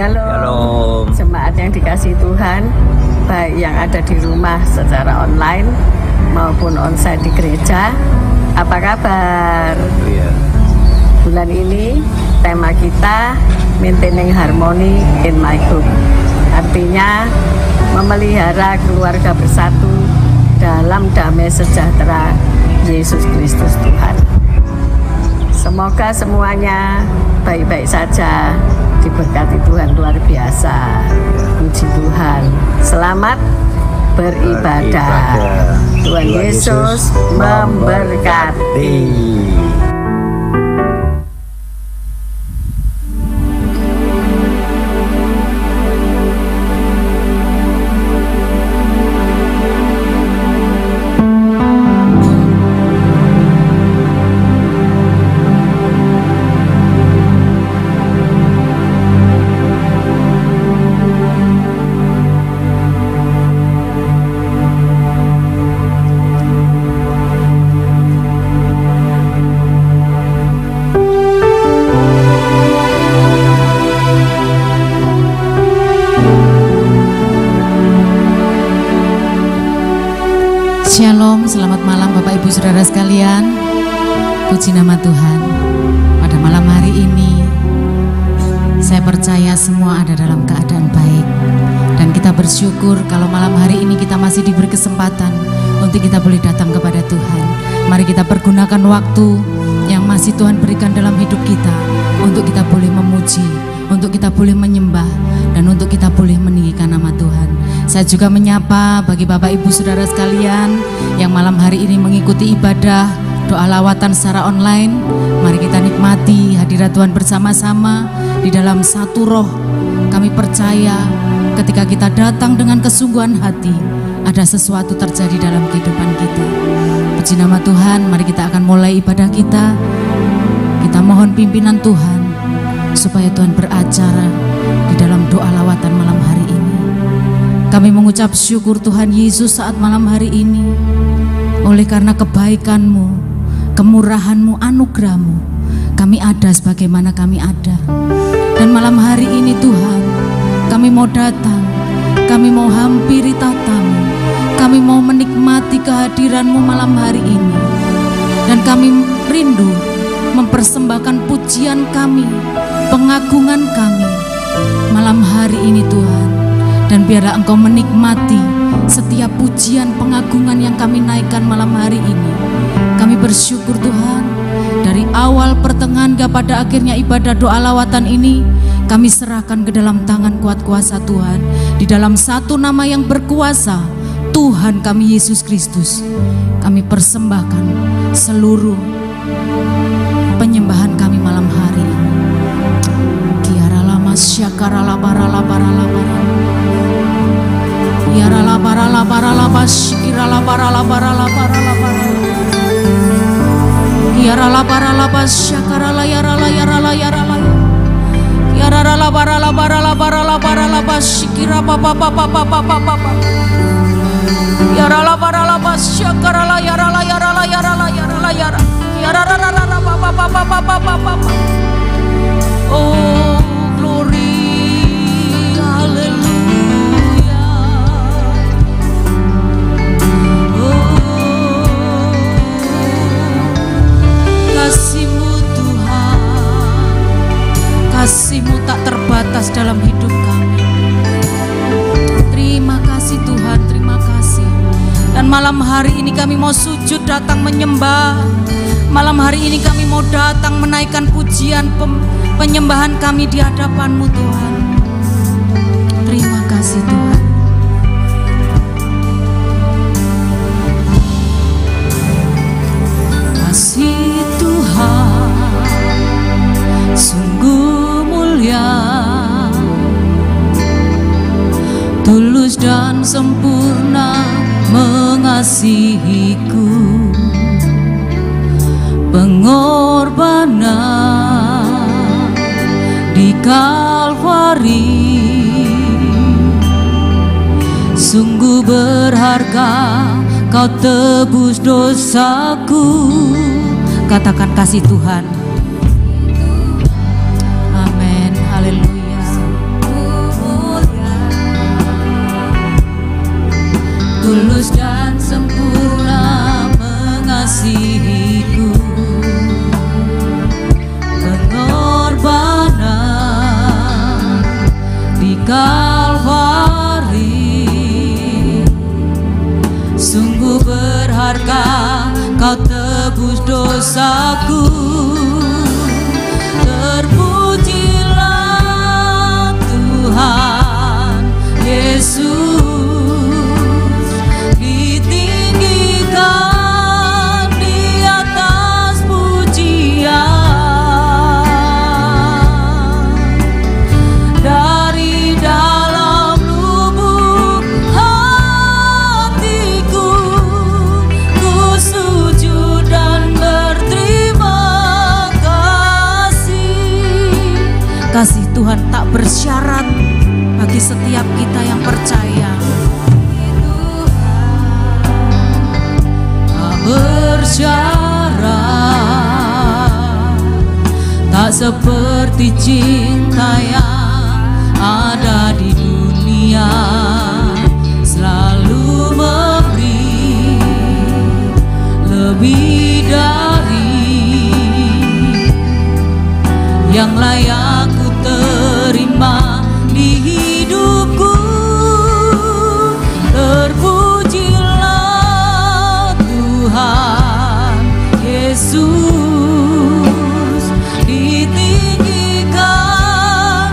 Shalom. Jemaat yang dikasihi Tuhan, baik yang ada di rumah secara online maupun onsite di gereja. Apa kabar? Bulan ini tema kita Maintaining Harmony in My Home. Artinya memelihara keluarga bersatu dalam damai sejahtera Yesus Kristus Tuhan. Semoga semuanya baik-baik saja, diberkati Tuhan luar biasa. Puji Tuhan. Selamat beribadah. Tuhan Yesus memberkati. Shalom, selamat malam Bapak Ibu Saudara sekalian. Puji nama Tuhan. Pada malam hari ini saya percaya semua ada dalam keadaan baik. Dan kita bersyukur kalau malam hari ini kita masih diberi kesempatan untuk kita boleh datang kepada Tuhan. Mari kita pergunakan waktu yang masih Tuhan berikan dalam hidup kita untuk kita boleh memuji, untuk kita boleh menyembah, dan untuk kita boleh meninggikan nama Tuhan. Saya juga menyapa bagi Bapak Ibu Saudara sekalian yang malam hari ini mengikuti ibadah doa lawatan secara online. Mari kita nikmati hadirat Tuhan bersama-sama di dalam satu roh. Kami percaya ketika kita datang dengan kesungguhan hati, ada sesuatu terjadi dalam kehidupan kita. Puji nama Tuhan, mari kita akan mulai ibadah kita. Kita mohon pimpinan Tuhan supaya Tuhan beracara di dalam doa lawatan malam hari ini. Kami mengucap syukur Tuhan Yesus saat malam hari ini. Oleh karena kebaikan-Mu, kemurahan-Mu, anugerah-Mu, kami ada sebagaimana kami ada. Dan malam hari ini Tuhan, kami mau datang, kami mau hampiri tata-Mu, kami mau menikmati kehadiran-Mu malam hari ini. Dan kami rindu mempersembahkan pujian kami, pengagungan kami malam hari ini Tuhan. Dan biarlah Engkau menikmati setiap pujian pengagungan yang kami naikkan malam hari ini. Kami bersyukur Tuhan, dari awal pertengahan hingga pada akhirnya ibadah doa lawatan ini kami serahkan ke dalam tangan kuat kuasa Tuhan. Di dalam satu nama yang berkuasa, Tuhan kami Yesus Kristus. Kami persembahkan seluruh penyembahan kami malam hari ini. Syakara la bara la bara la bara. Yara la bara la bara la bashira la bara la bara la bara la bara. Yara la bara la bashakara la yara la yara la yara la. Yara la bara la bara la bara la bara la bashikira pa pa pa pa pa pa pa pa. Yara la bara la bashakara la yara la yara la yara la yara la yara. Yara la la la pa pa pa pa pa pa pa pa. Oh kasih-Mu tak terbatas dalam hidup kami. Terima kasih Tuhan, terima kasih. Dan malam hari ini kami mau sujud datang menyembah. Malam hari ini kami mau datang menaikkan pujian penyembahan kami di hadapan-Mu Tuhan. Terima kasih Tuhan. Kasih Tuhan sungguh mulia, tulus dan sempurna mengasihiku. Pengorbanan di Kalvari sungguh berharga, Kau tebus dosaku. Katakan kasih Tuhan. Amin, haleluya. di Kalvari. Sungguh berharga Kau tebus dosaku. Terpujilah Tuhan Yesus, ditinggikan di atas pujian. Dari dalam lubuk hatiku, ku sujud dan berterima kasih. Kasih Tuhan tak bersyarat bagi setiap kita yang percaya. Tak bersyarat, tak seperti cinta yang ada di dunia, selalu memberi lebih dari yang layak ku terima di hidupku. Terpujilah Tuhan Yesus, ditinggikan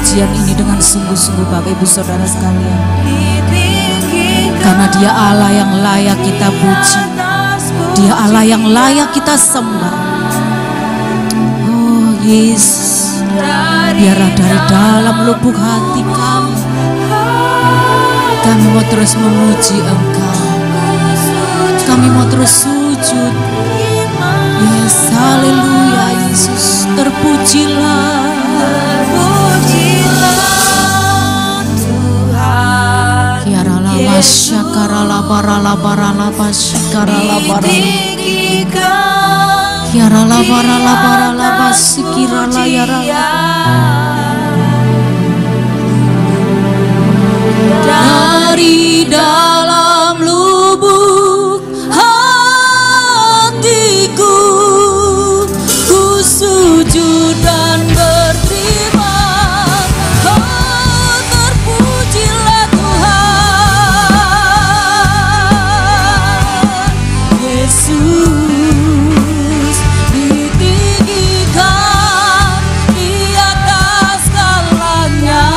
pujian ini dengan sungguh-sungguh Bapak Ibu Saudara sekalian. Karena Dia Allah yang layak kita puji, Dia Allah yang layak kita sembah. Oh Yesus, biarlah dari dalam lubuk hati kami mau terus memuji Engkau, kami mau terus sujud. Yes, haleluya Yesus, terpujilah Tuhan. Kiarala masyakarala barala barala basyikarala barala, kiarala barala barala basikirala yarala. Dari dalam lubuk hatiku ku sujud dan berterima. Oh, terpujilah Tuhan Yesus, ditinggikan di atas segalanya.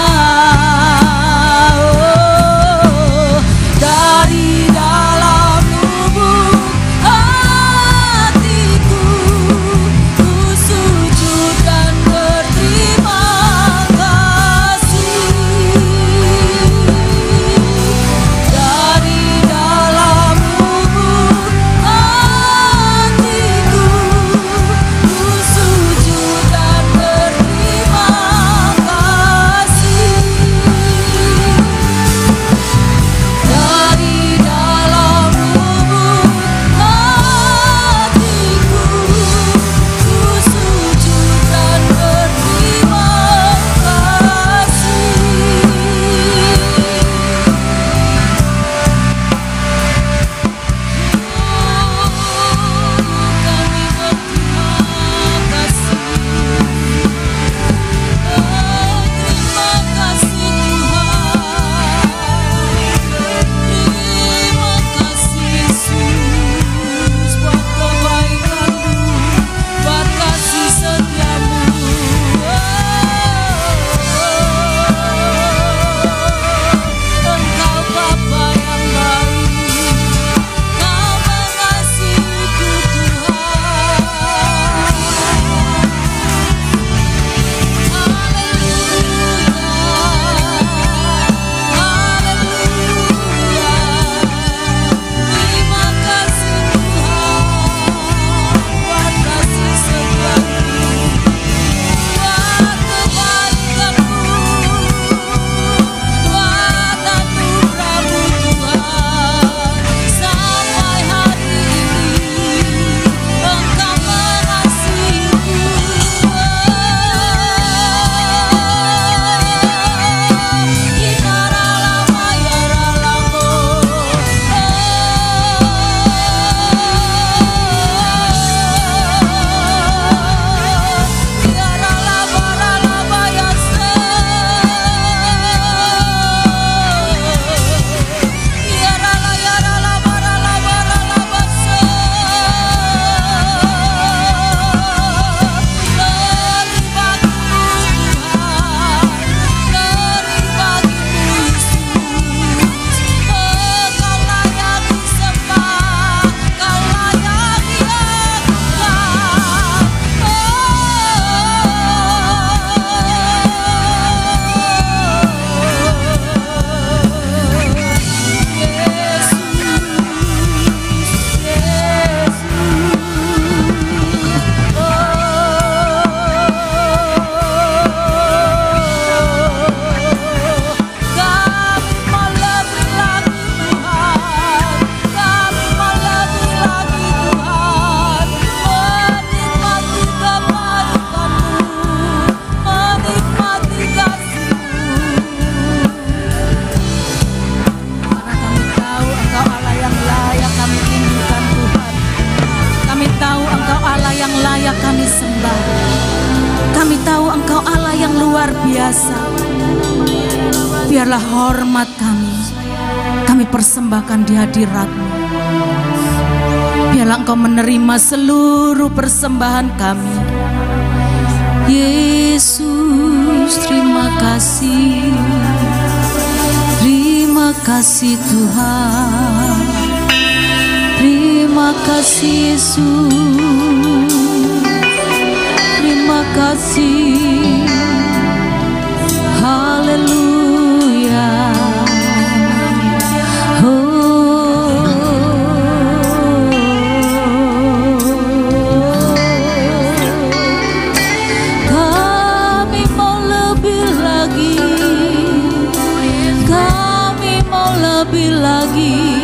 biasa. Biarlah hormat kami persembahkan di hadirat-Mu. Biarlah Engkau menerima seluruh persembahan kami, Yesus. Terima kasih Tuhan, terima kasih Yesus, terima kasih, haleluya. Kami mau lebih lagi, kami mau lebih lagi.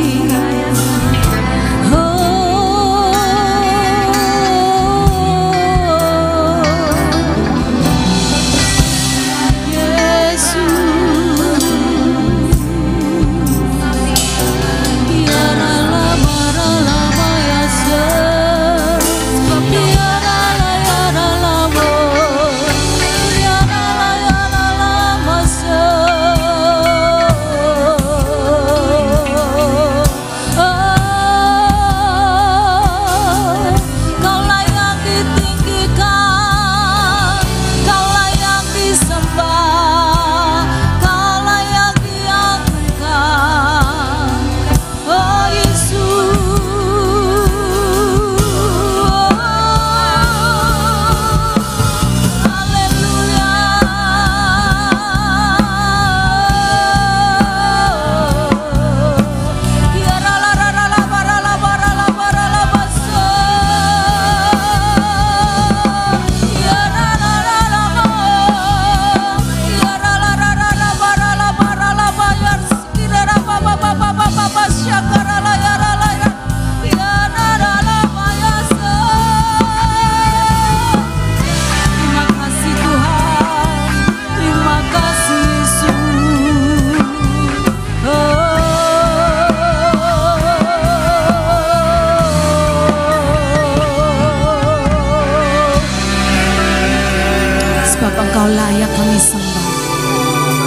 Engkau layak kami sembah,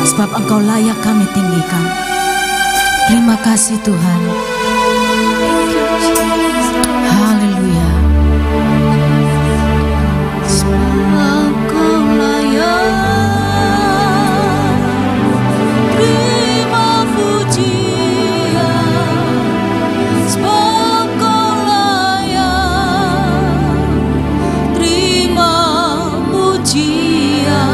sebab Engkau layak kami tinggikan. Terima kasih Tuhan. Haleluya. Sebab Engkau layak, terima pujian. Sebab Engkau layak, terima pujian.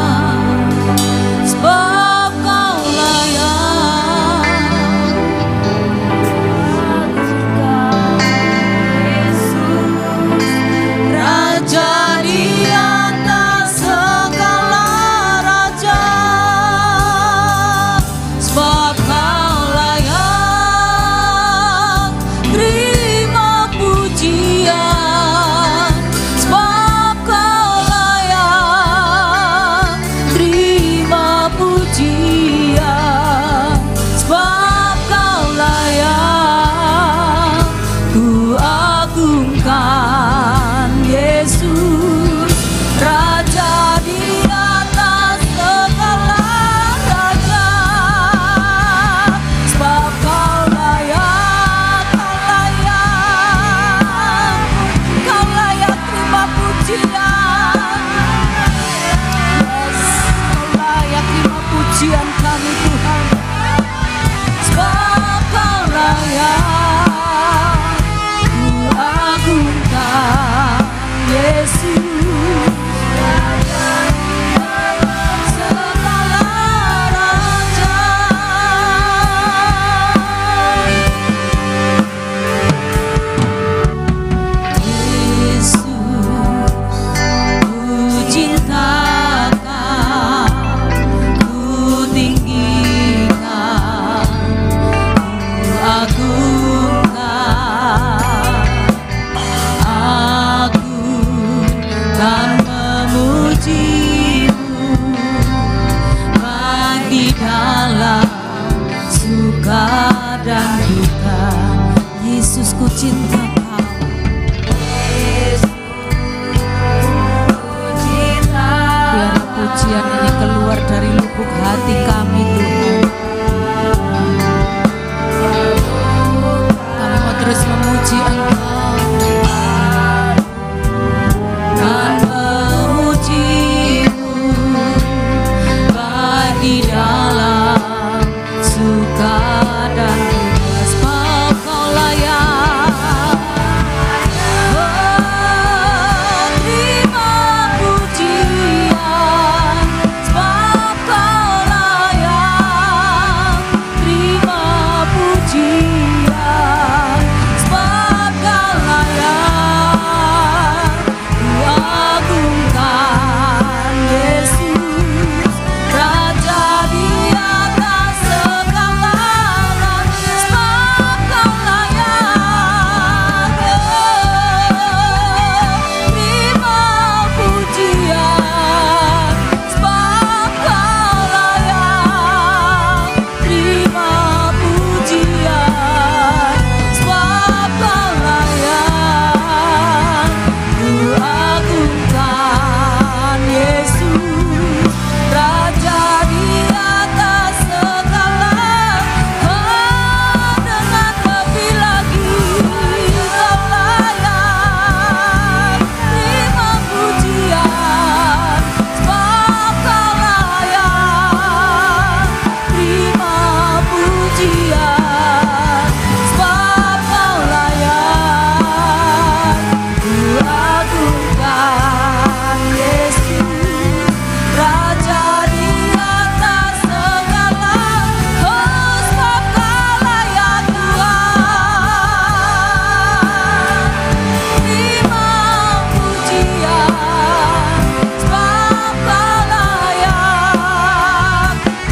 pujian, sebab Kau layak kuagungkan Yesus, Raja di atas segala. Oh, sebab Kau layak Tuhan, terima pujian, sebab Kau layak,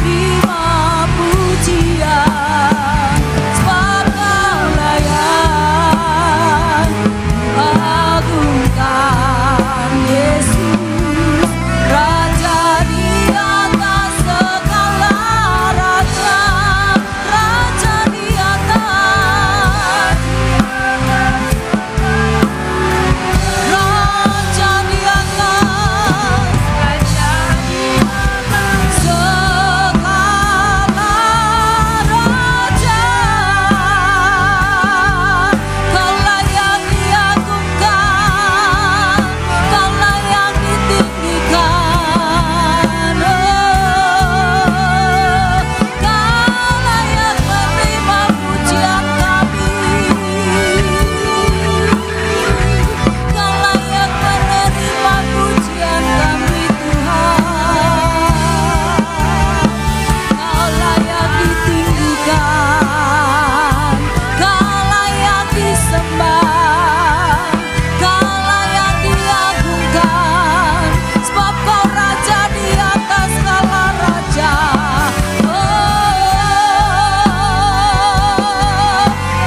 terima pujian, sebab Kau layak agungkan Yesus, Raja di atas segala raja, Raja di atas, Raja di atas, segala raja. Kau layak diagungkan, Kau layak ditinggikan. Kau layak menerima pujian kami, Kau layak menerima pujian kami Tuhan. Kau layak ditinggikan, Kau layak disembah, Kau layak diagungkan, sebab Kau Raja di atas segala raja.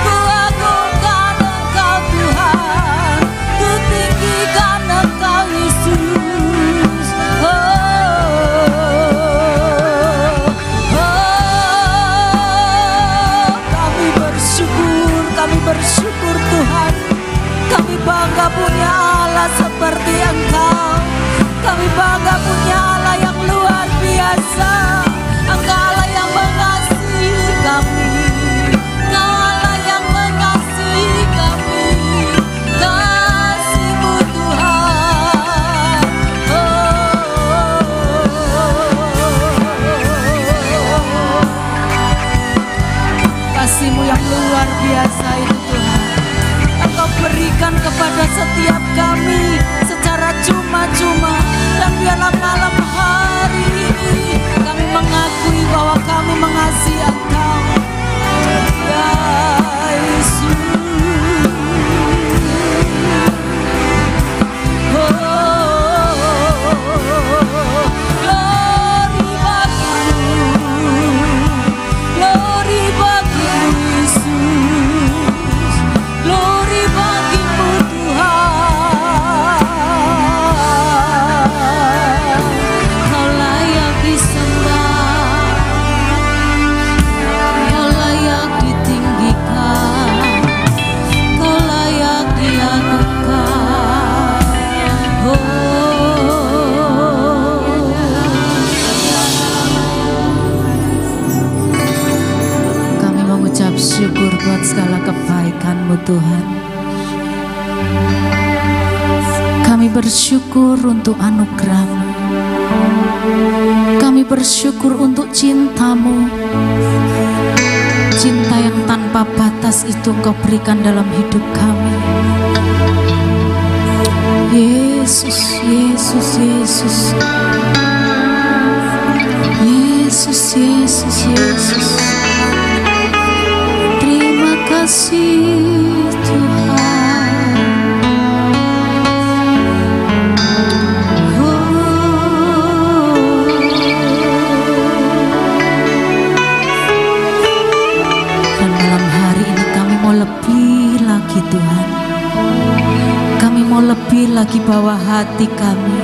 Ku agungkan Engkau Tuhan, ku tinggikan Engkau Yesus. Kami bersyukur Tuhan, kami bangga punya Allah seperti Engkau, kami bangga punya Allah yang luar biasa. Engkau Allah yang mengasihi kami, Engkau Allah yang mengasihi kami, kasih-Mu Tuhan. Kasih-Mu yang luar biasa itu Tuhan, Engkau berikan kepada setiap kami secara cuma-cuma. Dan biarlah malam hari ini kami mengakui bahwa kami mengasihi Engkau, ya Yesus. Glory bagimu Yesus, glory bagimu Tuhan. Kau layak disembah, Kau layak ditinggikan, Kau layak diagungkan. Kami mengucap syukur buat segala kebaikan-Mu Tuhan. Kami bersyukur untuk anugerah-Mu, kami bersyukur untuk cinta-Mu, cinta yang tanpa batas itu Engkau berikan dalam hidup kami. Yesus, Yesus, Yesus, Yesus, Yesus, Yesus. Terima kasih Tuhan. Dan malam hari ini kami mau lebih lagi Tuhan, kami mau lebih lagi bawa hati kami,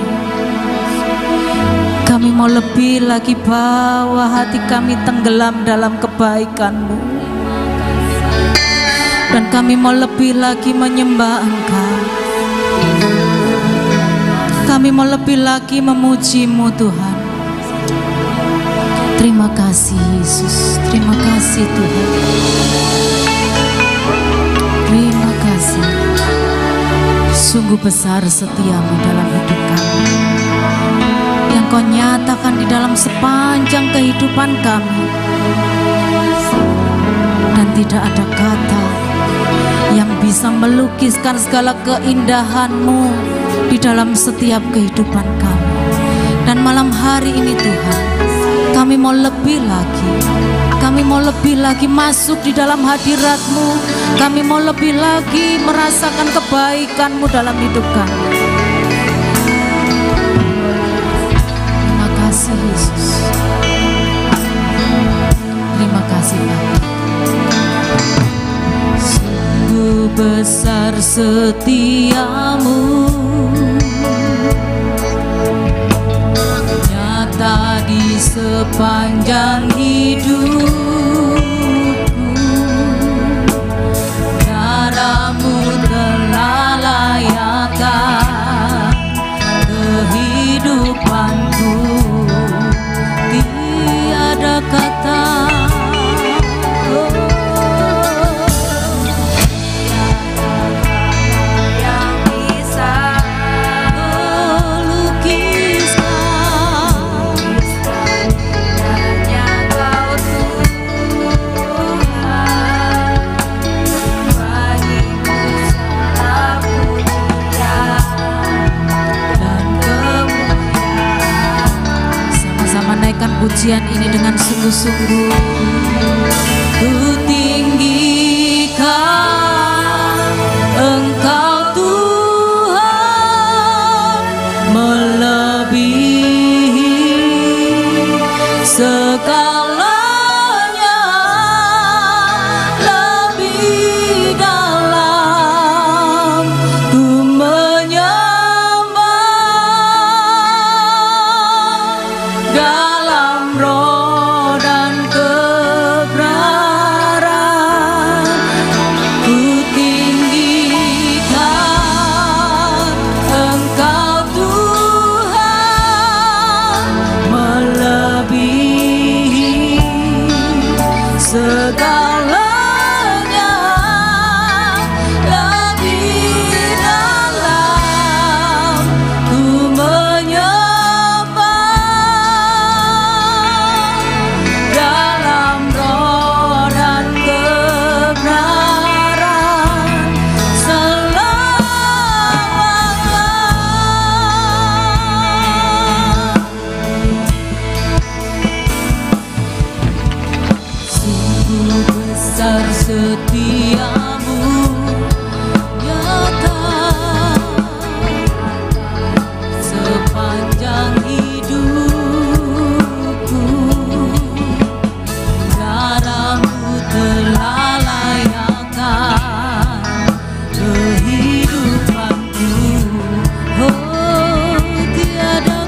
kami mau lebih lagi bawa hati kami tenggelam dalam kebaikan-Mu, dan kami mau lebih lagi menyembah Engkau, kami mau lebih lagi memuji-Mu Tuhan. Terima kasih Yesus, terima kasih Tuhan, terima kasih. Sungguh besar setia-Mu dalam hidup kami, yang Kau nyatakan di dalam sepanjang kehidupan kami. Tuhan, tidak ada kata yang bisa melukiskan segala keindahan-Mu di dalam setiap kehidupan kami. Dan malam hari ini Tuhan, kami mau lebih lagi. Kami mau lebih lagi masuk di dalam hadirat-Mu. Kami mau lebih lagi merasakan kebaikan-Mu dalam hidup kami. Terima kasih Yesus. Terima kasih Bapa. Sungguh besar setiamu, nyata di sepanjang hidupku. Darah-Mu telah layakkan kehidupanku. Tiada kata yang bisa melukiskan hanya Kau Tuhan. Bagimu segala pujian dan kemuliaan. Sama-sama naikkan pujian ini dengan sungguh-sungguh. Ku tinggikan Engkau Tuhan, melebihi segalanya, lebih dalam ku menyembah dalam roh dan kebenaran. Ku tinggikan Engkau Tuhan, melebihi segalanya, lebih dalam ku menyembah dalam roh dan kebenaran selamanya. Sungguh besar setiamu, nyata sepanjang hidupku. Darah-Mu telah layakkan kehidupanku. Oh, tiada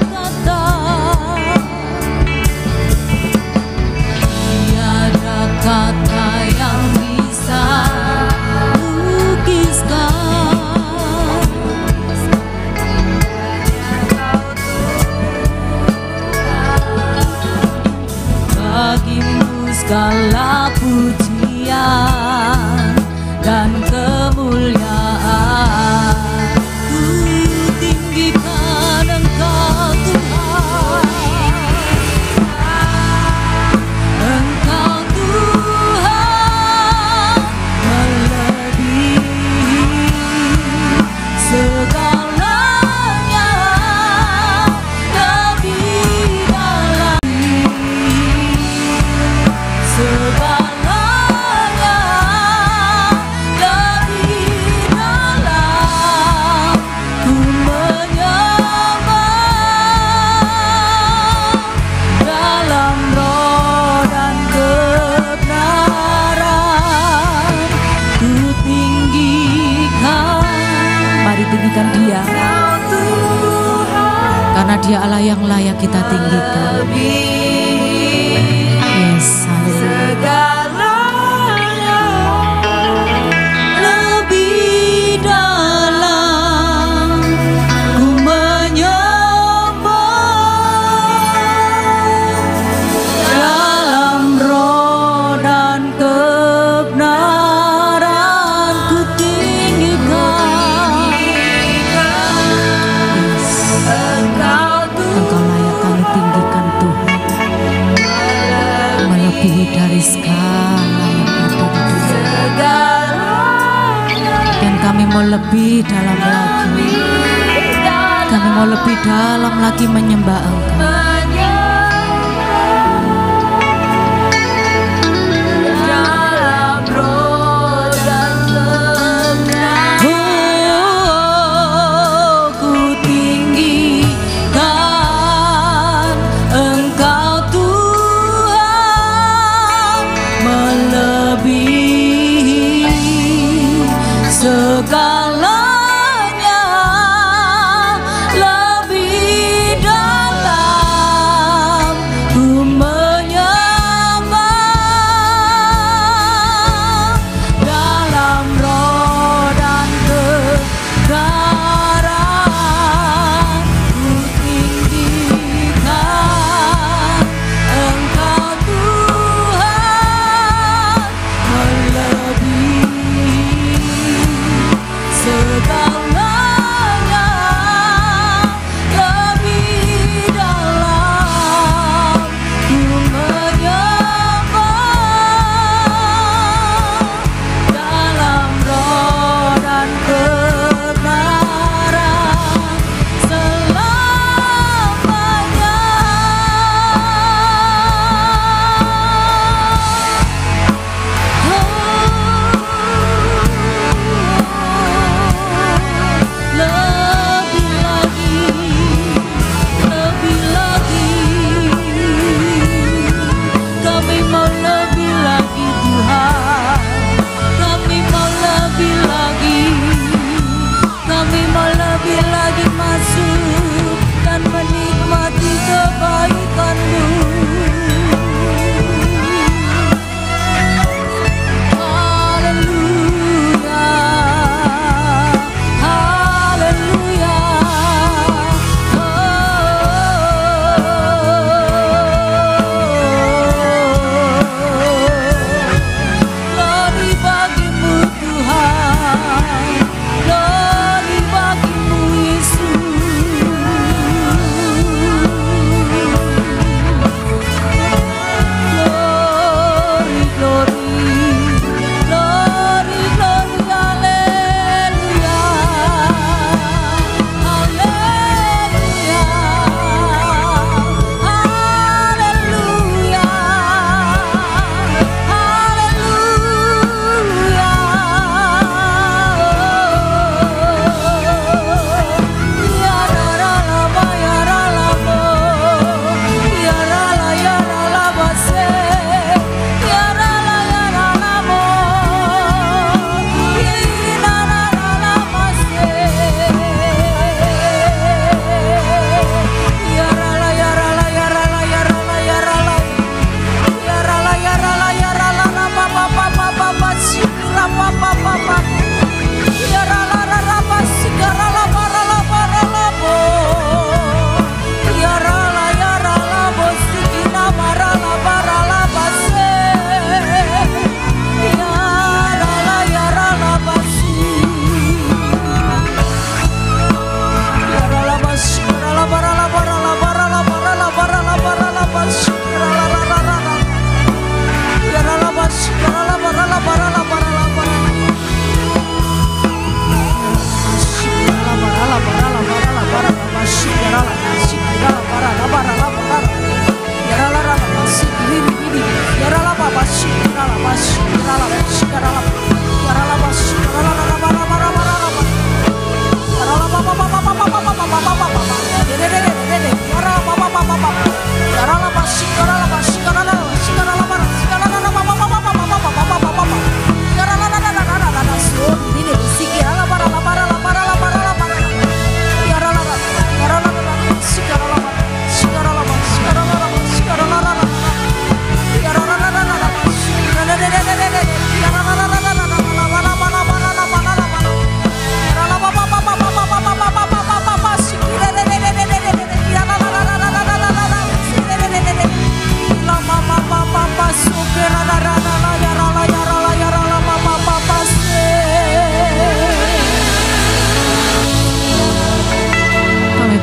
kata yang bisa lukiskan bagimu segala pujian dan kemuliaan. Ku tinggikan Engkau Tuhan, Engkau Tuhan, melebihi segalanya, lebih dalam segalanya, lebih dalam ku menyembah dalam roh dan kebenaran. Ku tinggikan, mari tinggikan Dia, karena Dia Allah yang layak kita tinggikan. Yes, segalanya, lebih dalam ku menyembah dalam roh dan kebenaran. Ku tinggikan Engkau layak kami tinggikan Tuhan, melebihi dari segala yang ada di dunia. Kami mau lebih dalam lagi. Kami mau lebih dalam lagi menyembah Engkau. Segalanya lebih dalam ku menyembah dalam roh dan kebenaran ku tinggikan Engkau Tuhan melebihi segalanya lebih dalam ku menyembah dalam roh dan kebenaran selamanya. Lebih lagi, kami mau lebih lagi Tuhan. Kami mau lebih lagi, kami mau lebih lagi masuk dan menikmati kebaikan-Mu. Glory bagimu Tuhan, glory bagimu Yesus. Glory, glory, glory, glory, haleluya, haleluya, haleluya,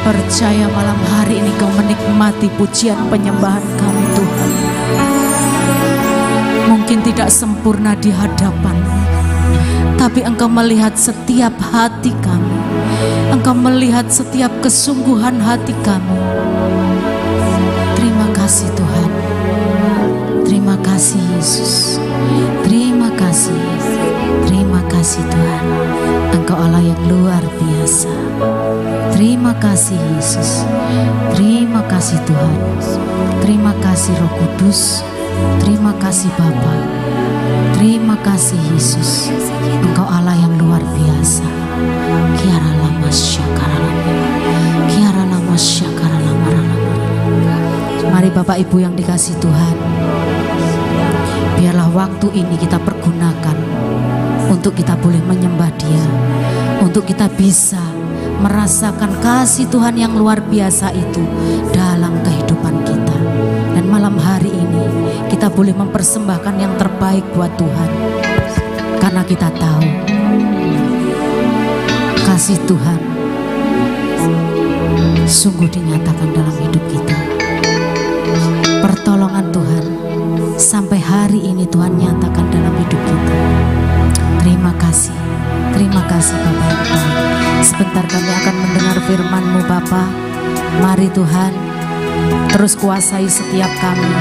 Percaya malam hari ini Kau menikmati pujian penyembahan kami Tuhan. Mungkin tidak sempurna di hadapan-Mu, tapi Engkau melihat setiap hati kami. Engkau melihat setiap kesungguhan hati kami. Terima kasih Tuhan. Terima kasih Yesus. Terima kasih. Terima kasih Tuhan. Engkau Allah yang luar biasa. Terima kasih Yesus. Terima kasih Tuhan. Terima kasih Roh Kudus. Terima kasih Bapa. Terima kasih Yesus. Engkau Allah yang luar biasa. Kiara lama syakara lama. Kiara lama syakara lama. Mari Bapak Ibu yang dikasih Tuhan, biarlah waktu ini kita pergunakan untuk kita boleh menyembah Dia, untuk kita bisa merasakan kasih Tuhan yang luar biasa itu dalam kehidupan kita. Dan malam hari ini kita boleh mempersembahkan yang terbaik buat Tuhan, karena kita tahu kasih Tuhan sungguh dinyatakan dalam hidup kita. Pertolongan Tuhan sampai hari ini Tuhan nyatakan dalam hidup kita. Terima kasih Bapak yang baik. Sebentar kami akan mendengar firman-Mu Bapa. Mari Tuhan, terus kuasai setiap kami,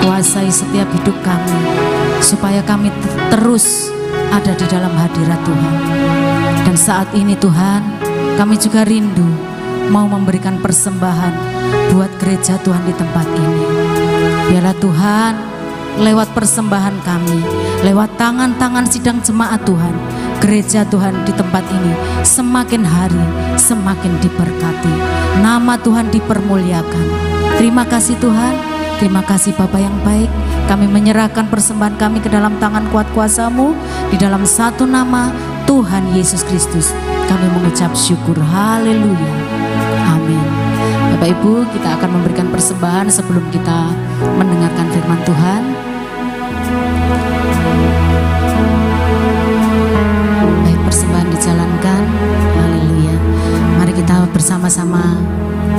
kuasai setiap hidup kami, supaya kami terus ada di dalam hadirat Tuhan. Dan saat ini Tuhan, kami juga rindu mau memberikan persembahan buat gereja Tuhan di tempat ini. Biarlah Tuhan, lewat persembahan kami, lewat tangan-tangan sidang jemaat Tuhan, gereja Tuhan di tempat ini semakin hari semakin diberkati, nama Tuhan dipermuliakan. Terima kasih Tuhan. Terima kasih Bapa yang baik. Kami menyerahkan persembahan kami ke dalam tangan kuat kuasa-Mu. Di dalam satu nama Tuhan Yesus Kristus kami mengucap syukur. Haleluya. Amin. Bapak Ibu, kita akan memberikan persembahan sebelum kita mendengarkan firman Tuhan. Baik, persembahan dijalankan. Haleluya. Mari kita bersama-sama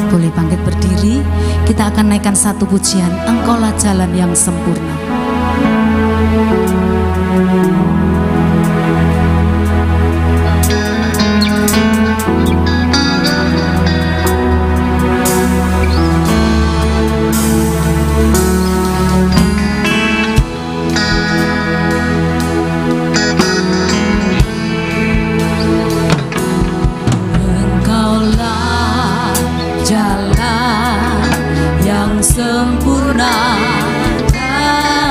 boleh bangkit berdiri. Kita akan naikkan satu pujian, Engkaulah jalan yang sempurna. Sempurna dan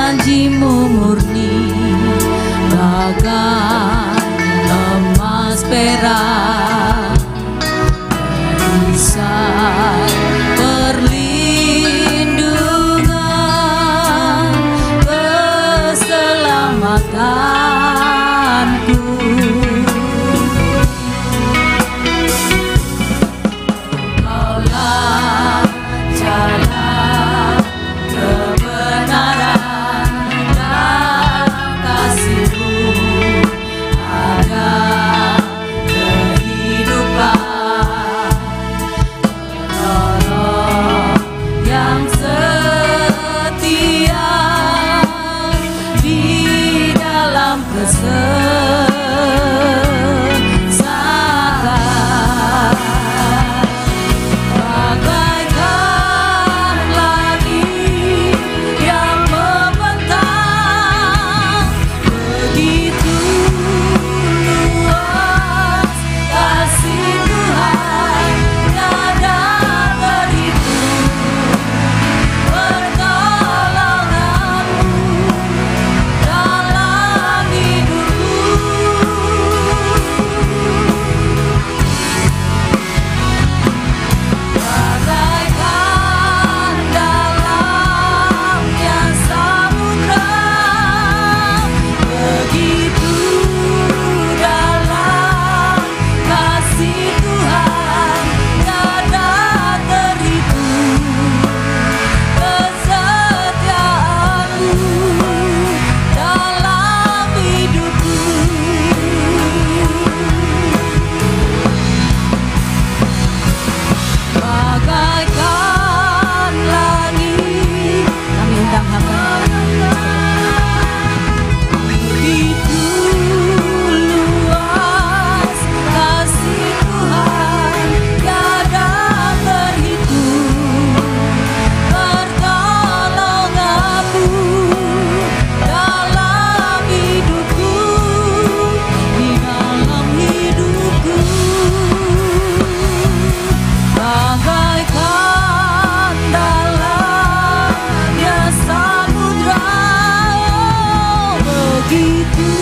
begitu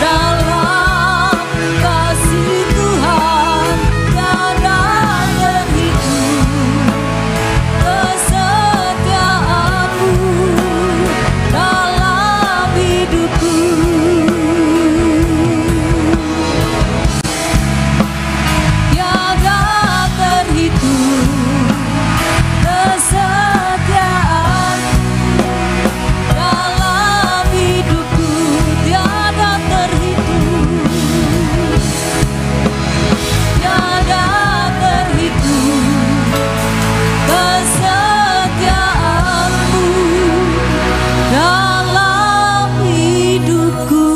dalam kasih Tuhan tiada terhitung kesetiaanmu dalam hidupku. Tiada terhitung kesetiaanmu dalam hidupku, tiada terhitung, tiada terhitung kesetiaanmu dalam hidupku.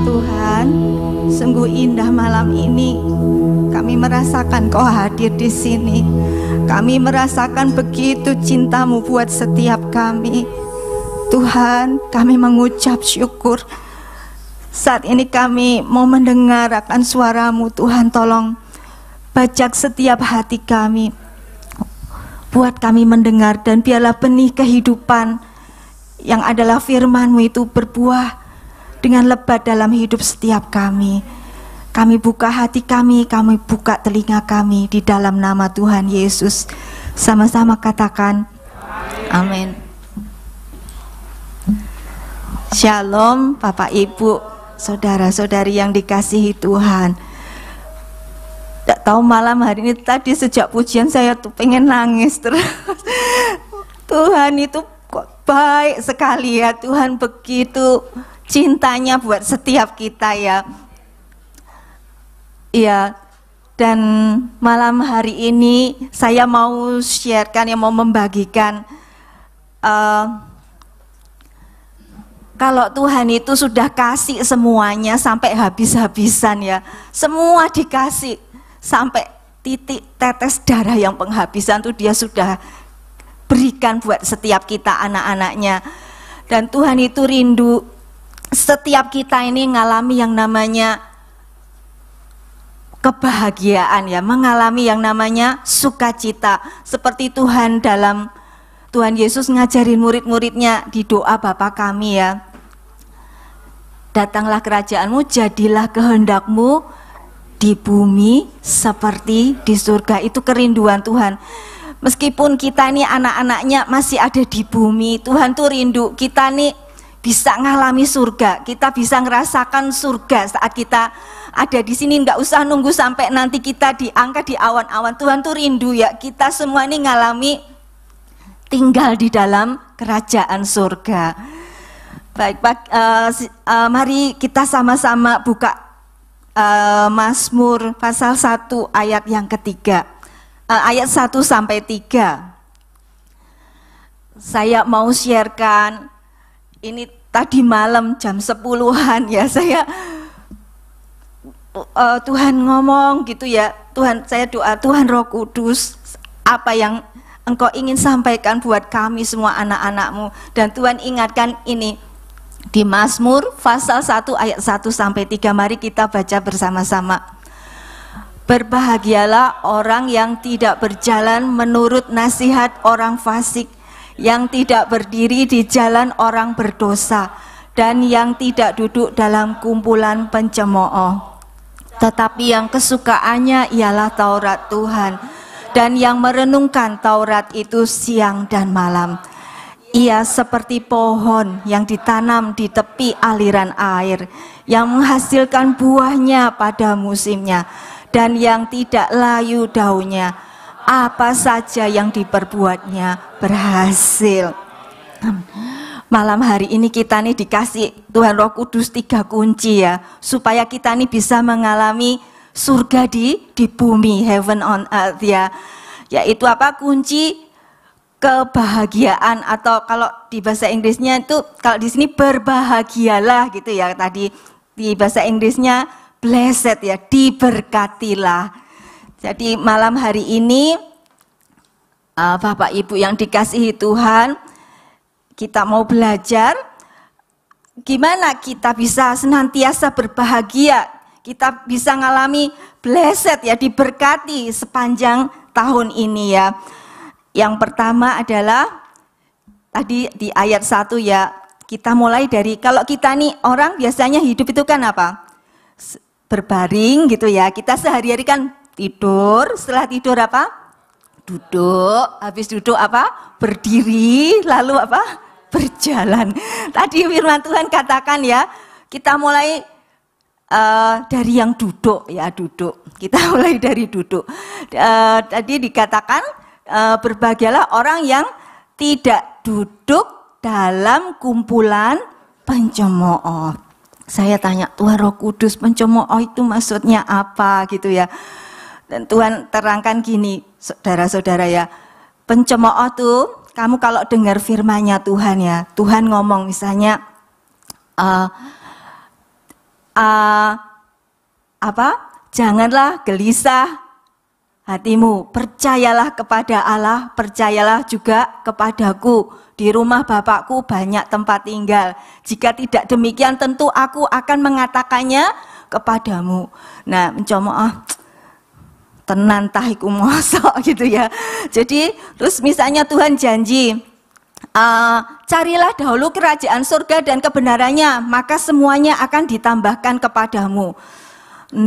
Tuhan, sungguh indah malam ini. Kami merasakan Kau hadir di sini. Kami merasakan begitu cinta-Mu buat setiap kami. Tuhan, kami mengucap syukur. Saat ini kami mau mendengar akan suara-Mu. Tuhan, tolong bajak setiap hati kami. Buat kami mendengar, dan biarlah benih kehidupan yang adalah firman-Mu itu berbuah dengan lebat dalam hidup setiap kami. Kami buka hati kami buka telinga kami di dalam nama Tuhan Yesus. Sama-sama katakan amin. Shalom Bapak Ibu, saudara-saudari yang dikasihi Tuhan. Tidak tahu malam hari ini tadi sejak pujian saya tuh pengen nangis terus. Tuhan itu kok baik sekali ya. Tuhan begitu cintanya buat setiap kita ya. Iya, dan malam hari ini saya mau sharekan, mau membagikan kalau Tuhan itu sudah kasih semuanya sampai habis-habisan ya. Semua dikasih sampai titik tetes darah yang penghabisan itu Dia sudah berikan buat setiap kita anak-anaknya. Dan Tuhan itu rindu setiap kita ini ngalami yang namanya kebahagiaan ya, mengalami yang namanya sukacita. Seperti Tuhan Yesus ngajarin murid-muridnya di doa Bapa kami ya. Datanglah kerajaan-Mu, jadilah kehendak-Mu di bumi seperti di surga. Itu kerinduan Tuhan. Meskipun kita ini anak-anaknya masih ada di bumi, Tuhan tuh rindu kita nih bisa ngalami surga. Kita bisa ngerasakan surga saat kita ada di sini, nggak usah nunggu sampai nanti kita diangkat di awan-awan. Tuhan tuh rindu ya kita semua ini ngalami tinggal di dalam kerajaan surga. Baik, mari kita sama-sama buka Mazmur pasal 1 ayat yang ketiga, ayat 1 sampai 3. Saya mau sharekan ini tadi malam jam 10-an ya, Tuhan ngomong gitu ya, saya doa, Tuhan Roh Kudus, apa yang Engkau ingin sampaikan buat kami semua anak-anak-Mu. Dan Tuhan ingatkan ini di Mazmur pasal 1 ayat 1 sampai 3. Mari kita baca bersama-sama. Berbahagialah orang yang tidak berjalan menurut nasihat orang fasik, yang tidak berdiri di jalan orang berdosa, dan yang tidak duduk dalam kumpulan pencemooh. Tetapi yang kesukaannya ialah Taurat Tuhan, dan yang merenungkan Taurat itu siang dan malam. Ia seperti pohon yang ditanam di tepi aliran air, yang menghasilkan buahnya pada musimnya, dan yang tidak layu daunnya. Apa saja yang diperbuatnya berhasil. Malam hari ini kita nih dikasih Tuhan Roh Kudus 3 kunci ya, supaya kita nih bisa mengalami surga di bumi, heaven on earth ya. Yaitu apa? Kunci kebahagiaan, atau kalau di bahasa Inggrisnya itu, kalau di sini berbahagialah gitu ya. Tadi di bahasa Inggrisnya blessed ya, diberkatilah. Jadi malam hari ini Bapak Ibu yang dikasihi Tuhan, kita mau belajar gimana kita bisa senantiasa berbahagia, kita bisa ngalami blessed ya, diberkati sepanjang tahun ini ya. Yang pertama adalah tadi di ayat 1 ya, kita mulai dari, kalau kita nih orang biasanya hidup itu kan apa? Berbaring gitu ya. Kita sehari-hari kan tidur, setelah tidur apa? Duduk, habis duduk apa? Berdiri, lalu apa? Berjalan. Tadi firman Tuhan katakan ya, kita mulai dari yang duduk ya, duduk. Kita mulai dari duduk. Tadi dikatakan berbahagialah orang yang tidak duduk dalam kumpulan pencemooh. Saya tanya, Tuhan Roh Kudus, pencemooh itu maksudnya apa gitu ya. Dan Tuhan terangkan gini, saudara-saudara ya. Pencemooh tuh, kamu kalau dengar firman-Nya Tuhan ya, Tuhan ngomong misalnya, janganlah gelisah hatimu, percayalah kepada Allah, percayalah juga kepadaku. Di rumah Bapakku banyak tempat tinggal. Jika tidak demikian tentu aku akan mengatakannya kepadamu. Nah, mencemooh tenan tah iku mosok gitu ya. Jadi terus misalnya Tuhan janji, carilah dahulu kerajaan surga dan kebenarannya, maka semuanya akan ditambahkan kepadamu.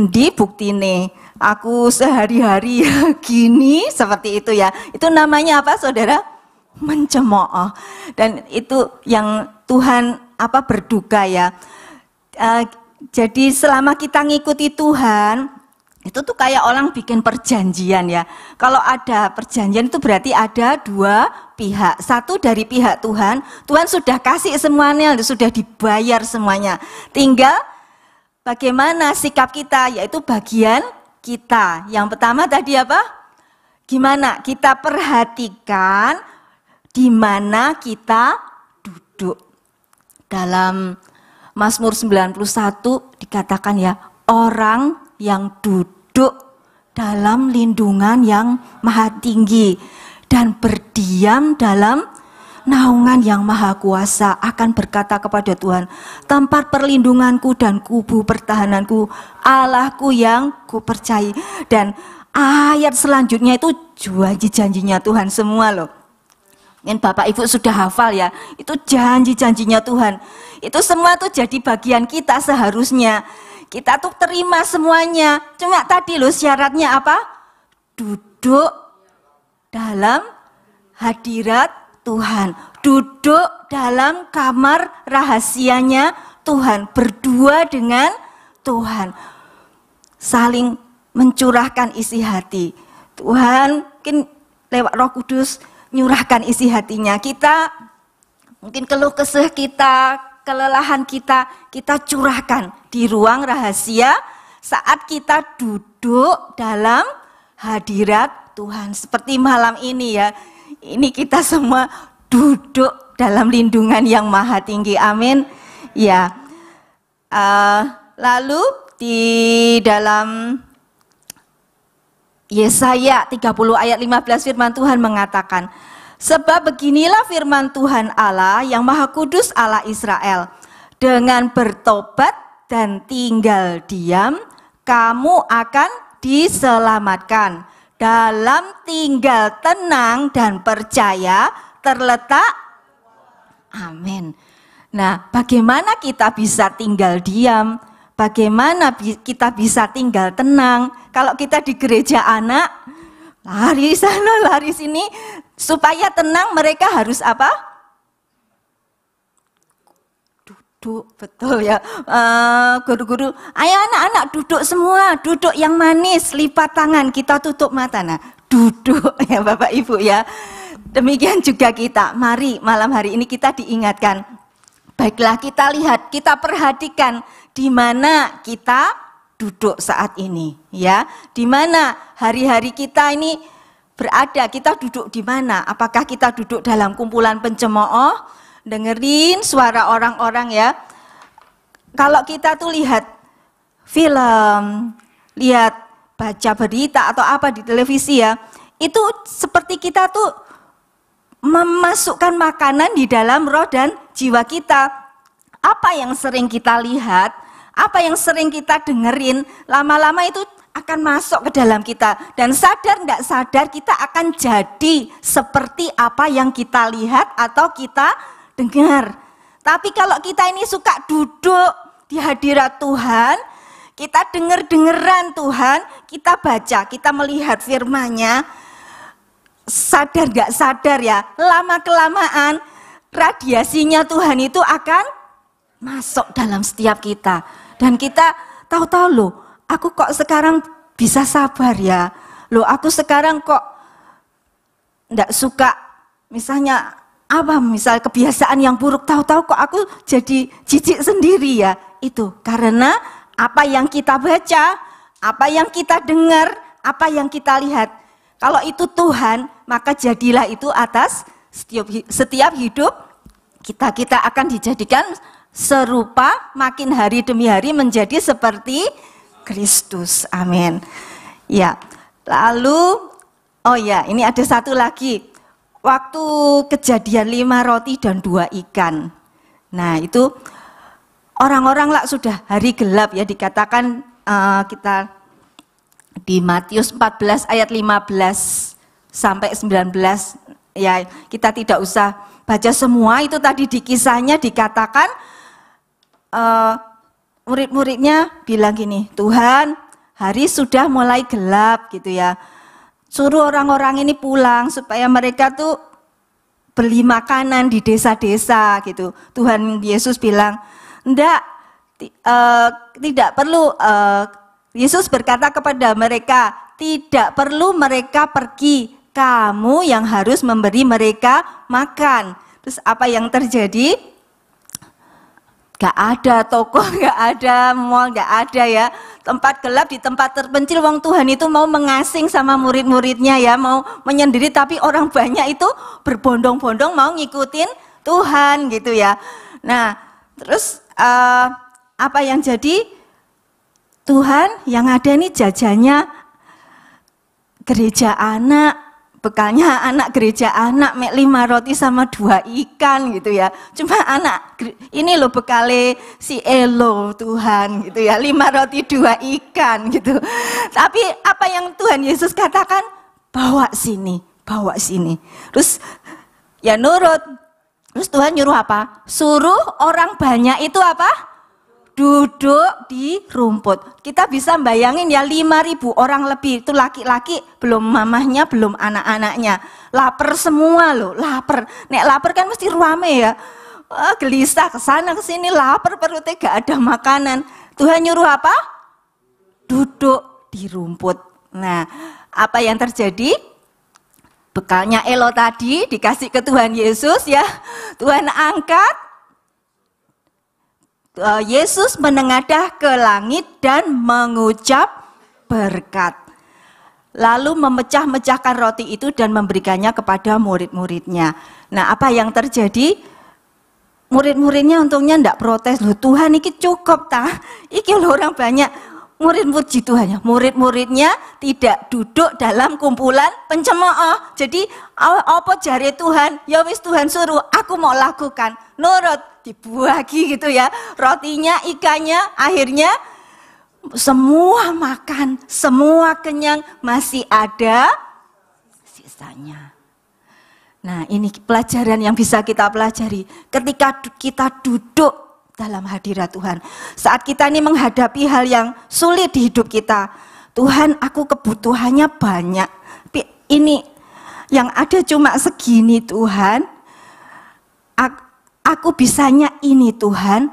Di bukti nih, aku sehari-hari gini seperti itu ya. Itu namanya apa, saudara? Mencemooh. Dan itu yang Tuhan berduka ya. Jadi selama kita ngikuti Tuhan, itu tuh kayak orang bikin perjanjian ya. Kalau ada perjanjian itu berarti ada dua pihak. Satu dari pihak Tuhan, Tuhan sudah kasih semuanya, sudah dibayar semuanya. Tinggal bagaimana sikap kita, yaitu bagian kita. Yang pertama tadi apa? Gimana kita perhatikan di mana kita duduk. Dalam Mazmur 91 dikatakan ya, orang yang duduk dalam lindungan yang maha tinggi dan berdiam dalam naungan yang maha kuasa akan berkata kepada Tuhan, tempat perlindunganku dan kubu pertahananku, Allahku yang kupercayai. Dan ayat selanjutnya itu janji-janjinya Tuhan semua loh. Mungkin Bapak Ibu sudah hafal ya, itu janji-janjinya Tuhan. Itu semua tuh jadi bagian kita seharusnya. Kita tuh terima semuanya. Cuma tadi loh syaratnya apa? Duduk dalam hadirat Tuhan. Duduk dalam kamar rahasianya Tuhan. Berdua dengan Tuhan. Saling mencurahkan isi hati. Tuhan mungkin lewat Roh Kudus nyurahkan isi hatinya. Kita mungkin keluh kesah kita, kelelahan kita curahkan di ruang rahasia saat kita duduk dalam hadirat Tuhan. Seperti malam ini ya, ini kita semua duduk dalam lindungan yang maha tinggi. Amin. Ya. Lalu di dalam Yesaya 30 ayat 15 firman Tuhan mengatakan, sebab beginilah firman Tuhan Allah yang Maha Kudus Allah Israel, dengan bertobat dan tinggal diam, kamu akan diselamatkan. Dalam tinggal tenang dan percaya terletak. Amin. Nah, bagaimana kita bisa tinggal diam? Bagaimana kita bisa tinggal tenang? Kalau kita di gereja anak, lari sana, lari sini, supaya tenang mereka harus apa? Duduk, betul ya. Guru-guru, ayo anak-anak duduk semua, duduk yang manis, lipat tangan, kita tutup mata. Nah, duduk ya Bapak Ibu ya. Demikian juga kita, mari malam hari ini kita diingatkan. Baiklah kita lihat, kita perhatikan di mana kita duduk saat ini, ya. Di mana hari-hari kita ini berada, kita duduk di mana? Apakah kita duduk dalam kumpulan pencemooh, dengerin suara orang-orang ya? Kalau kita tuh lihat film, lihat baca berita atau apa di televisi ya, itu seperti kita tuh memasukkan makanan di dalam roh dan jiwa kita. Apa yang sering kita lihat, apa yang sering kita dengerin, lama-lama itu akan masuk ke dalam kita. Dan sadar tidak sadar kita akan jadi seperti apa yang kita lihat atau kita dengar. Tapi kalau kita ini suka duduk di hadirat Tuhan, kita dengar-dengeran Tuhan, kita baca, kita melihat firman-Nya, sadar gak sadar ya, lama-kelamaan radiasinya Tuhan itu akan masuk dalam setiap kita. Dan kita tahu-tahu loh, aku kok sekarang bisa sabar ya, loh aku sekarang kok gak suka misalnya misal kebiasaan yang buruk, tahu-tahu kok aku jadi jijik sendiri ya. Itu karena apa yang kita baca, apa yang kita dengar, apa yang kita lihat. Kalau itu Tuhan, maka jadilah itu atas setiap hidup kita akan dijadikan serupa makin hari demi hari menjadi seperti Kristus. Amin. Ya. Lalu ini ada satu lagi. Waktu kejadian 5 roti dan 2 ikan. Nah itu orang-orang lah sudah hari gelap ya, dikatakan kita di Matius 14 ayat 15 sampai 19 ya, kita tidak usah baca semua itu. Tadi di kisahnya dikatakan murid-muridnya bilang gini, Tuhan hari sudah mulai gelap gitu ya, suruh orang-orang ini pulang supaya mereka tuh beli makanan di desa-desa gitu. Tuhan Yesus bilang, tidak perlu. Yesus berkata kepada mereka, tidak perlu mereka pergi, kamu yang harus memberi mereka makan. Terus apa yang terjadi? Gak ada toko, gak ada mall, gak ada ya. Tempat gelap di tempat terpencil, wong Tuhan itu mau mengasing sama murid-muridnya ya, mau menyendiri, tapi orang banyak itu berbondong-bondong mau ngikutin Tuhan gitu ya. Nah, terus apa yang jadi? Tuhan yang ada ini jajannya gereja anak, bekalnya anak gereja anak, 5 roti sama 2 ikan gitu ya. Cuma anak, ini loh bekale si Elo Tuhan gitu ya, 5 roti 2 ikan gitu. Tapi apa yang Tuhan Yesus katakan, bawa sini. Terus ya nurut. Terus Tuhan nyuruh apa? Suruh orang banyak itu apa? Duduk di rumput. Kita bisa bayangin ya, 5.000 orang lebih, itu laki-laki, belum mamahnya, belum anak-anaknya. Lapar semua loh, lapar. Nek lapar kan mesti rame ya. Gelisah kesana kesini, lapar, perutnya gak ada makanan. Tuhan nyuruh apa? Duduk di rumput. Nah, apa yang terjadi? Bekalnya Elo tadi dikasih ke Tuhan Yesus ya. Tuhan angkat. Yesus menengadah ke langit dan mengucap berkat. Lalu memecah-mecahkan roti itu dan memberikannya kepada murid-muridnya. Nah, apa yang terjadi? Murid-muridnya untungnya tidak protes. Loh, Tuhan ini cukup tak? Iki loh orang banyak. Murid-murid Tuhan ya. Murid-muridnya tidak duduk dalam kumpulan pencemooh. Jadi apa jari Tuhan? Ya wis Tuhan suruh, aku mau lakukan. Nurut. Dibagi gitu ya, rotinya, ikannya, akhirnya semua makan, semua kenyang, masih ada sisanya. Nah ini pelajaran yang bisa kita pelajari ketika kita duduk dalam hadirat Tuhan. Saat kita ini menghadapi hal yang sulit di hidup kita, Tuhan aku kebutuhannya banyak, tapi ini yang ada cuma segini Tuhan, aku bisanya ini Tuhan.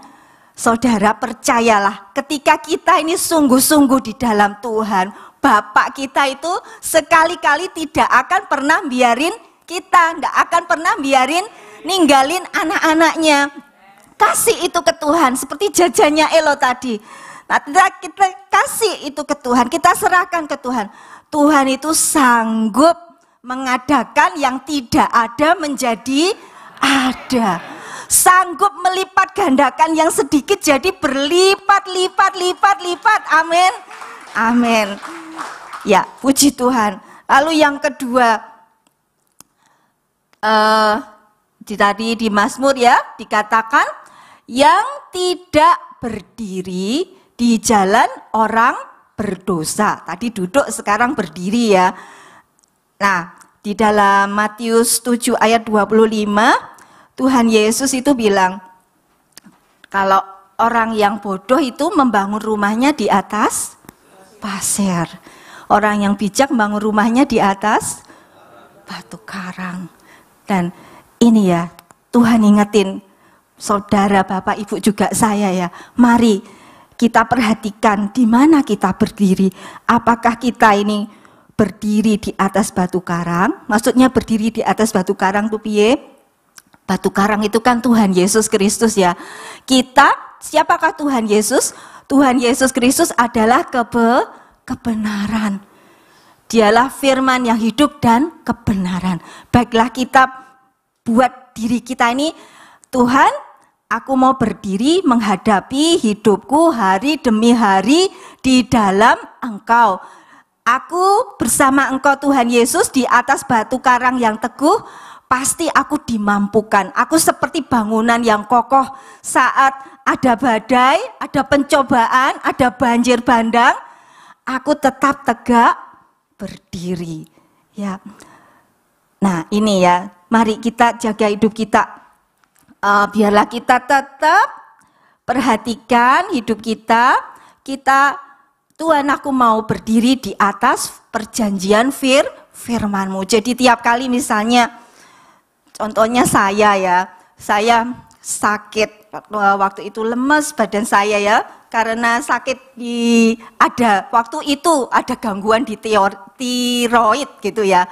Saudara percayalah, ketika kita ini sungguh-sungguh di dalam Tuhan, Bapak kita itu sekali-kali tidak akan pernah biarin kita, tidak akan pernah biarin ninggalin anak-anaknya. Kasih itu ke Tuhan, seperti jajannya Elo tadi. Nah, kita kasih itu ke Tuhan, kita serahkan ke Tuhan. Tuhan itu sanggup mengadakan yang tidak ada menjadi ada. Sanggup melipat gandakan yang sedikit jadi berlipat-lipat. Amin. Amin. Ya, puji Tuhan. Lalu yang kedua, tadi di Mazmur ya, dikatakan yang tidak berdiri di jalan orang berdosa. Tadi duduk, sekarang berdiri ya. Nah, di dalam Matius 7 ayat 25, Tuhan Yesus itu bilang, kalau orang yang bodoh itu membangun rumahnya di atas pasir. Orang yang bijak membangun rumahnya di atas batu karang. Dan ini ya, Tuhan ingetin saudara, bapak, ibu juga saya ya. Mari kita perhatikan di mana kita berdiri. Apakah kita ini berdiri di atas batu karang? Maksudnya berdiri di atas batu karang tuh piye? Batu karang itu kan Tuhan Yesus Kristus ya. Kita, siapakah Tuhan Yesus? Tuhan Yesus Kristus adalah kebenaran. Dialah firman yang hidup dan kebenaran. Baiklah kita buat diri kita ini, Tuhan, aku mau berdiri menghadapi hidupku hari demi hari di dalam Engkau. Aku bersama Engkau Tuhan Yesus di atas batu karang yang teguh, pasti aku dimampukan. Aku seperti bangunan yang kokoh saat ada badai, ada pencobaan, ada banjir bandang, aku tetap tegak berdiri. Ya. Nah, ini ya, mari kita jaga hidup kita. Biarlah kita tetap perhatikan hidup kita. Tuhan, aku mau berdiri di atas perjanjian firman-Mu. Jadi tiap kali misalnya, contohnya saya ya, saya sakit, waktu itu lemes badan saya ya, karena sakit waktu itu ada gangguan di tiroid gitu ya.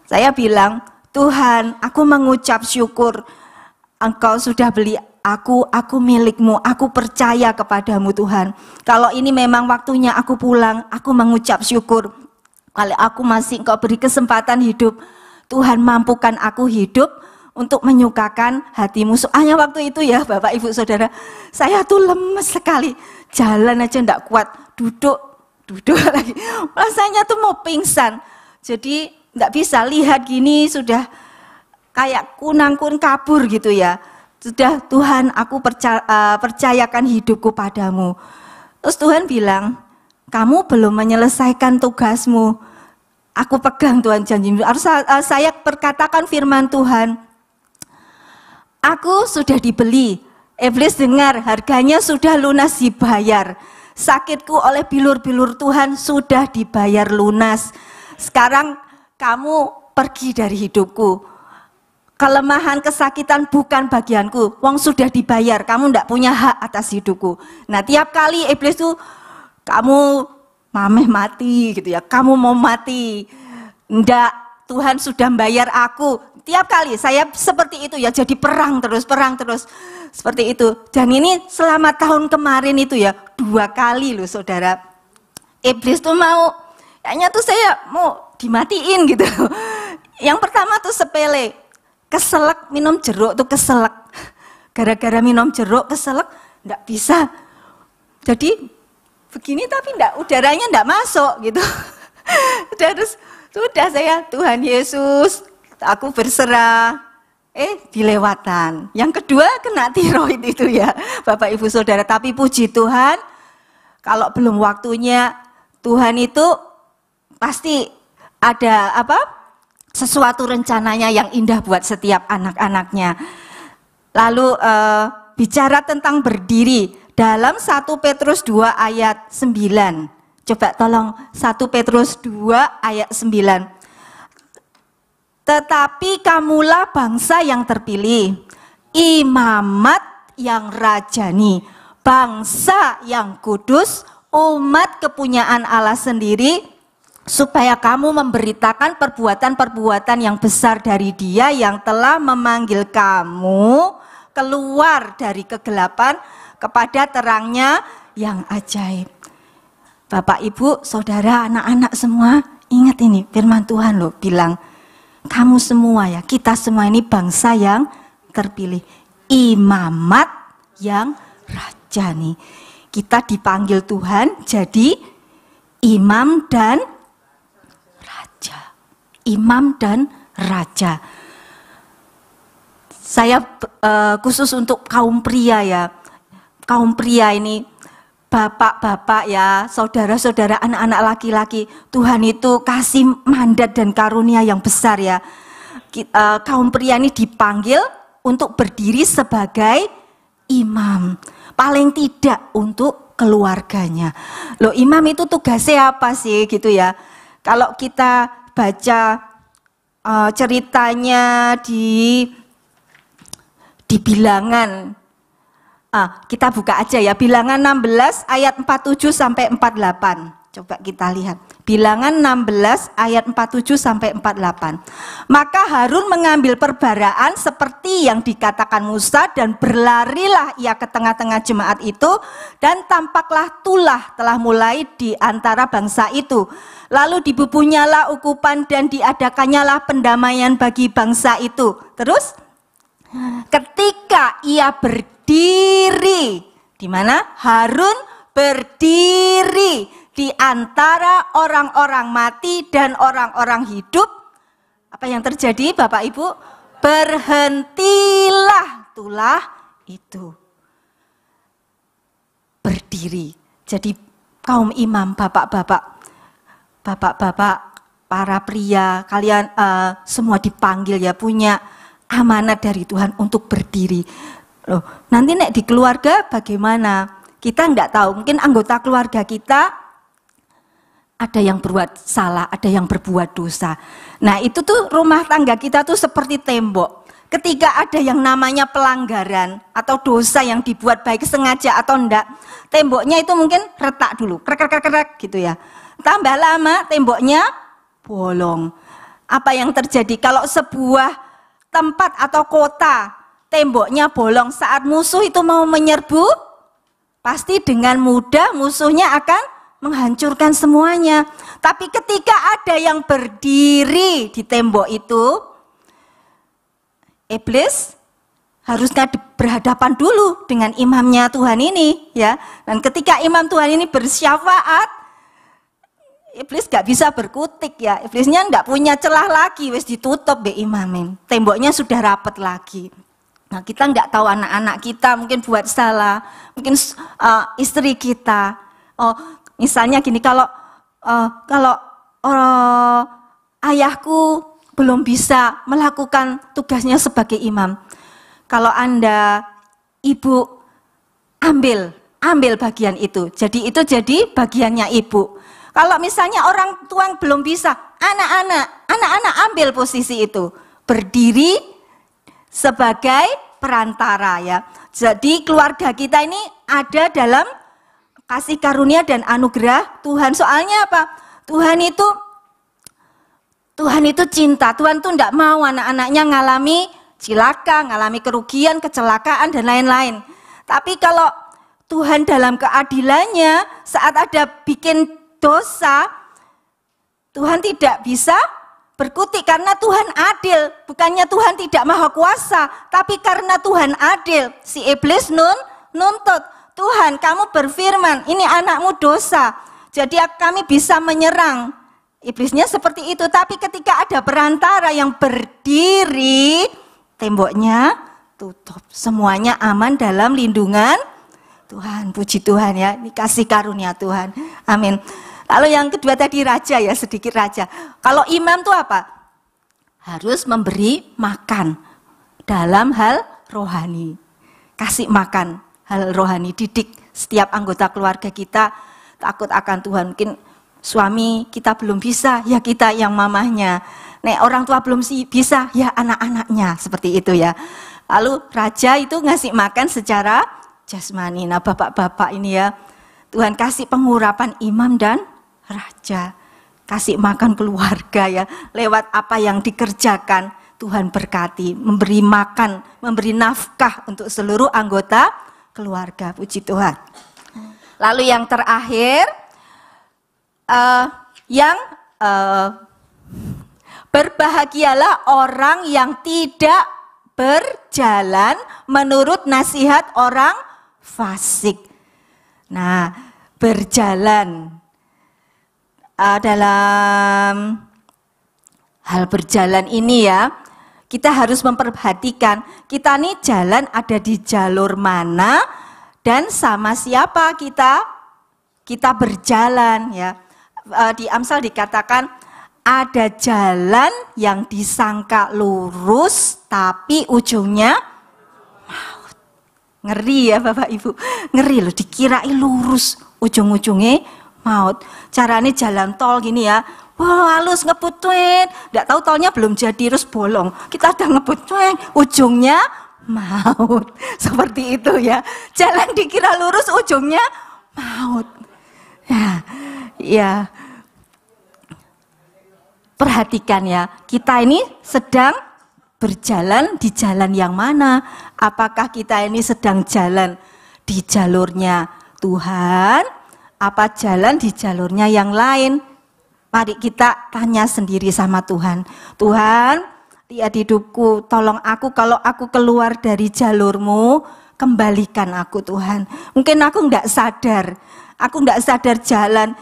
Saya bilang, Tuhan, aku mengucap syukur, Engkau sudah beli aku milik-Mu, aku percaya kepadamu Tuhan. Kalau ini memang waktunya aku pulang, aku mengucap syukur. Kalau aku masih Engkau beri kesempatan hidup, Tuhan mampukan aku hidup untuk menyukakan hati-Mu. Soalnya waktu itu ya Bapak Ibu Saudara, saya tuh lemes sekali, jalan aja enggak kuat, duduk lagi, rasanya tuh mau pingsan. Jadi enggak bisa lihat gini, sudah kayak kunang-kun kabur gitu ya. Sudah, Tuhan, aku percayakan hidupku padamu. Terus Tuhan bilang, kamu belum menyelesaikan tugasmu. Aku pegang Tuhan janji-Mu. Harus saya perkatakan firman Tuhan. Aku sudah dibeli. Iblis dengar, harganya sudah lunas dibayar. Sakitku oleh bilur-bilur Tuhan sudah dibayar lunas. Sekarang kamu pergi dari hidupku. Kelemahan, kesakitan bukan bagianku. Wong sudah dibayar, kamu enggak punya hak atas hidupku. Nah, tiap kali iblis tuh, kamu mameh mati gitu ya, kamu mau mati. Enggak, Tuhan sudah membayar aku. Tiap kali saya seperti itu ya, jadi perang terus. Seperti itu. Dan ini selama tahun kemarin itu ya, 2 kali loh saudara. Iblis tuh mau, kayaknya tuh saya mau dimatiin gitu. Yang pertama tuh sepele. Keselak minum jeruk tuh keselak. Gara-gara minum jeruk keselak, enggak bisa. Jadi begini tapi enggak, udaranya enggak masuk gitu. Terus sudah saya, Tuhan Yesus, aku berserah. Dilewatan. Yang kedua kena tiroid itu ya, Bapak Ibu Saudara. Tapi puji Tuhan, kalau belum waktunya, Tuhan itu pasti ada sesuatu rencananya yang indah buat setiap anak-anaknya. Lalu bicara tentang berdiri dalam 1 Petrus 2 ayat 9. Coba tolong 1 Petrus 2 ayat 9. Tetapi kamulah bangsa yang terpilih, imamat yang rajani, bangsa yang kudus, umat kepunyaan Allah sendiri, supaya kamu memberitakan perbuatan-perbuatan yang besar dari Dia yang telah memanggil kamu keluar dari kegelapan kepada terangnya yang ajaib. Bapak, Ibu, Saudara, anak-anak semua, ingat ini firman Tuhan loh, bilang, kamu semua ya, kita semua ini bangsa yang terpilih, imamat yang rajani. Kita dipanggil Tuhan jadi imam dan raja. Saya khusus untuk kaum pria ya. Kaum pria ini bapak-bapak ya, saudara-saudara, anak-anak laki-laki, Tuhan itu kasih mandat dan karunia yang besar ya. Kaum pria ini dipanggil untuk berdiri sebagai imam, paling tidak untuk keluarganya. Loh, imam itu tugasnya apa sih gitu ya? Kalau kita baca ceritanya di Bilangan, kita buka aja ya, Bilangan 16 ayat 47 sampai 48. Coba kita lihat. Bilangan 16 ayat 47 sampai 48. Maka Harun mengambil perbaraan seperti yang dikatakan Musa dan berlarilah ia ke tengah-tengah jemaat itu, dan tampaklah tulah telah mulai di antara bangsa itu. Lalu dibubunyalah ukupan dan diadakanyalah pendamaian bagi bangsa itu. Terus ketika ia berdiri, di mana Harun berdiri di antara orang-orang mati dan orang-orang hidup, apa yang terjadi Bapak Ibu? Berhentilah tulah itu. Berdiri. Jadi kaum imam, bapak-bapak, para pria, kalian semua dipanggil ya, punya amanat dari Tuhan untuk berdiri. Loh, nanti nek di keluarga bagaimana? Kita enggak tahu, mungkin anggota keluarga kita ada yang berbuat salah, ada yang berbuat dosa. Nah itu tuh rumah tangga kita tuh seperti tembok. Ketika ada yang namanya pelanggaran atau dosa yang dibuat baik sengaja atau enggak, temboknya itu mungkin retak dulu, krek gitu ya. Tambah lama temboknya bolong. Apa yang terjadi kalau sebuah tempat atau kota temboknya bolong saat musuh itu mau menyerbu, pasti dengan mudah musuhnya akan menghancurkan semuanya. Tapi ketika ada yang berdiri di tembok itu, iblis harusnya berhadapan dulu dengan imamnya Tuhan ini ya. Dan ketika imam Tuhan ini bersyafaat, iblis gak bisa berkutik ya. Iblisnya gak punya celah lagi, wis ditutup be imamin. Temboknya sudah rapat lagi. Nah kita gak tahu anak-anak kita mungkin buat salah, mungkin istri kita. Misalnya gini, kalau ayahku belum bisa melakukan tugasnya sebagai imam, kalau Anda, ibu, ambil bagian itu. Jadi bagiannya ibu. Kalau misalnya orang tua belum bisa, anak-anak ambil posisi itu, berdiri sebagai perantara ya. Jadi keluarga kita ini ada dalam kasih karunia dan anugerah Tuhan. Soalnya apa? Tuhan itu cinta. Tuhan tuh enggak mau anak-anaknya ngalami cilaka, ngalami kerugian, kecelakaan dan lain-lain. Tapi kalau Tuhan dalam keadilannya saat ada bikin dosa, Tuhan tidak bisa berkutik karena Tuhan adil. Bukannya Tuhan tidak maha kuasa, tapi karena Tuhan adil, si iblis nuntut. Tuhan, kamu berfirman, ini anakmu dosa, jadi kami bisa menyerang. Iblisnya seperti itu, tapi ketika ada perantara yang berdiri, temboknya tutup. Semuanya aman dalam lindungan Tuhan. Puji Tuhan ya, ini kasih karunia Tuhan. Amin. Lalu yang kedua tadi raja ya, sedikit raja. Kalau imam itu apa? Harus memberi makan dalam hal rohani. Kasih makan. Hal rohani, didik setiap anggota keluarga kita takut akan Tuhan. Mungkin suami kita belum bisa, ya kita yang mamahnya. Nek orang tua belum bisa, ya anak-anaknya, seperti itu ya. Lalu raja itu ngasih makan secara jasmani. Nah bapak-bapak ini ya, Tuhan kasih pengurapan imam dan raja. Kasih makan keluarga ya, lewat apa yang dikerjakan. Tuhan berkati, memberi makan, memberi nafkah untuk seluruh anggota keluarga, puji Tuhan. Lalu yang terakhir, berbahagialah orang yang tidak berjalan menurut nasihat orang fasik. Nah, berjalan dalam hal berjalan ini ya, kita harus memperhatikan, kita nih jalan ada di jalur mana dan sama siapa kita kita berjalan ya. Di Amsal dikatakan ada jalan yang disangka lurus tapi ujungnya maut. Ngeri ya Bapak Ibu, ngeri loh, dikirai lurus ujung-ujungnya maut. Caranya jalan tol gini ya, wah halus ngebut tuet, nggak tahu tolnya belum jadi terus bolong. Kita udah ngebut tuet, ujungnya maut. Seperti itu ya, jalan dikira lurus ujungnya maut. Ya, perhatikan ya, kita ini sedang berjalan di jalan yang mana? Apakah kita ini sedang jalan di jalurnya Tuhan? Apa jalan di jalurnya yang lain? Mari kita tanya sendiri sama Tuhan. Tuhan, lihat hidupku, tolong aku kalau aku keluar dari jalurmu, kembalikan aku Tuhan. Mungkin aku enggak sadar jalan.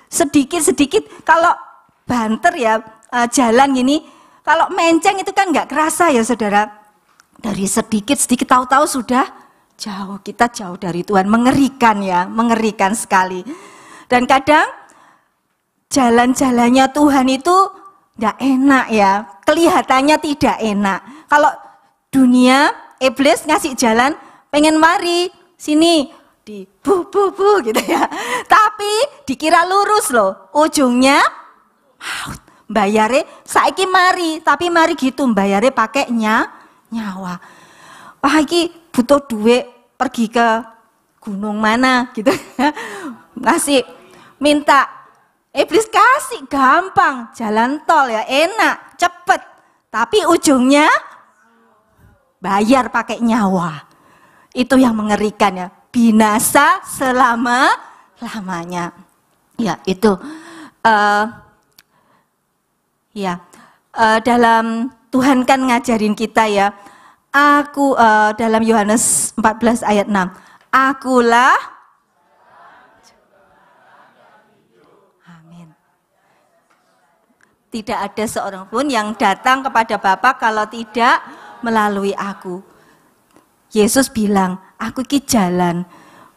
Sedikit-sedikit kalau banter ya jalan gini, kalau menceng itu kan enggak kerasa ya saudara. Dari sedikit-sedikit tahu-tahu sudah jauh, kita jauh dari Tuhan. Mengerikan ya, mengerikan sekali. Dan kadang jalan-jalannya Tuhan itu enggak enak ya, kelihatannya tidak enak. Kalau dunia, iblis ngasih jalan, pengen mari, sini, di bu gitu ya. Tapi dikira lurus loh, ujungnya maut. Bayare saiki mari, tapi mari gitu, bayare pakai nyawa. Wah iki butuh duit, pergi ke gunung mana gitu. Ngasih, minta, iblis kasih gampang, jalan tol ya enak, cepet. Tapi ujungnya bayar pakai nyawa. Itu yang mengerikan ya, binasa selama-lamanya. Ya itu, dalam Tuhan kan ngajarin kita ya, aku dalam Yohanes 14 ayat 6, akulah, amin. Tidak ada seorang pun yang datang kepada Bapa kalau tidak melalui aku. Yesus bilang, aku ki jalan.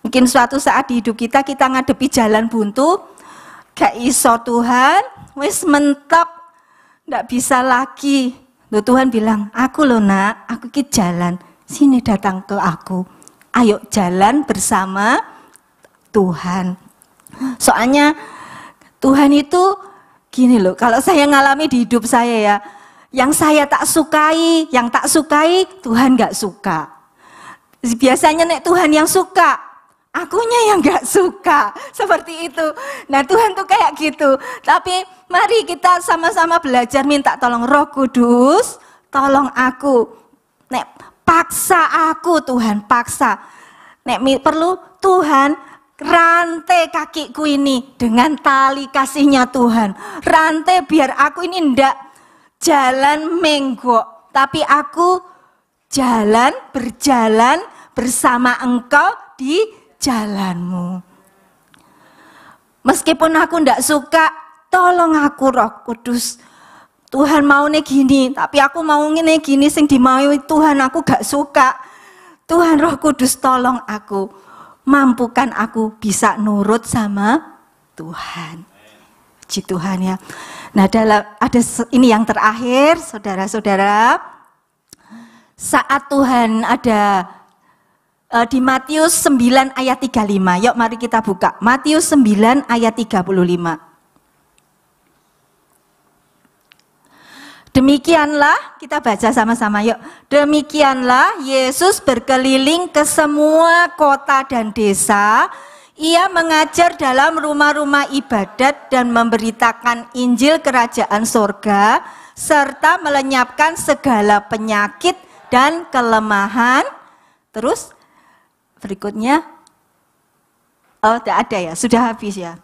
Mungkin suatu saat di hidup kita ngadepi jalan buntu, gak iso Tuhan, wis mentok, gak bisa lagi. Loh Tuhan bilang, aku loh nak, aku ki jalan, sini datang ke aku. Ayo jalan bersama Tuhan. Soalnya Tuhan itu gini loh, kalau saya ngalami di hidup saya ya, yang saya tak sukai, Tuhan gak suka. Biasanya nek Tuhan yang suka, akunya yang gak suka, seperti itu. Nah Tuhan tuh kayak gitu. Tapi mari kita sama-sama belajar minta tolong Roh Kudus, tolong aku. Nek paksa aku Tuhan, paksa. Nek perlu Tuhan, rantai kakiku ini dengan tali kasihnya Tuhan. Rantai biar aku ini ndak jalan menggok, tapi aku berjalan bersama engkau di jalanmu. Meskipun aku ndak suka, tolong aku Roh Kudus. Tuhan mau nih gini, tapi aku mau nih gini sing dimaui Tuhan, aku gak suka. Tuhan Roh Kudus tolong aku, mampukan aku bisa nurut sama Tuhan. Puji Tuhan ya. Nah, ada ini yang terakhir, saudara-saudara. Saat Tuhan ada di Matius 9 ayat 35. Yuk mari kita buka. Matius 9 ayat 35. Demikianlah, kita baca sama-sama yuk. Demikianlah Yesus berkeliling ke semua kota dan desa. Ia mengajar dalam rumah-rumah ibadat dan memberitakan Injil Kerajaan Sorga, serta melenyapkan segala penyakit dan kelemahan. Terus berikutnya, oh tidak ada ya, sudah habis ya.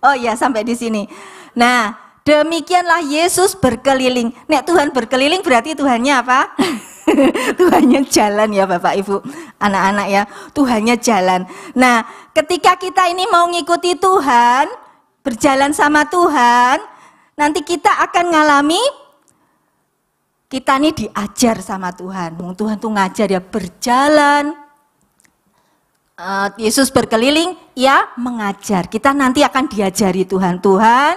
Oh ya sampai di sini. Nah demikianlah Yesus berkeliling. Nek Tuhan berkeliling berarti Tuhannya apa? Tuhannya jalan ya Bapak Ibu, anak-anak ya, Tuhannya jalan. Nah ketika kita ini mau ngikuti Tuhan, berjalan sama Tuhan, nanti kita akan ngalami, kita ini diajar sama Tuhan. Tuhan tuh ngajar ya, berjalan Yesus berkeliling, ia mengajar. Kita nanti akan diajari Tuhan. Tuhan,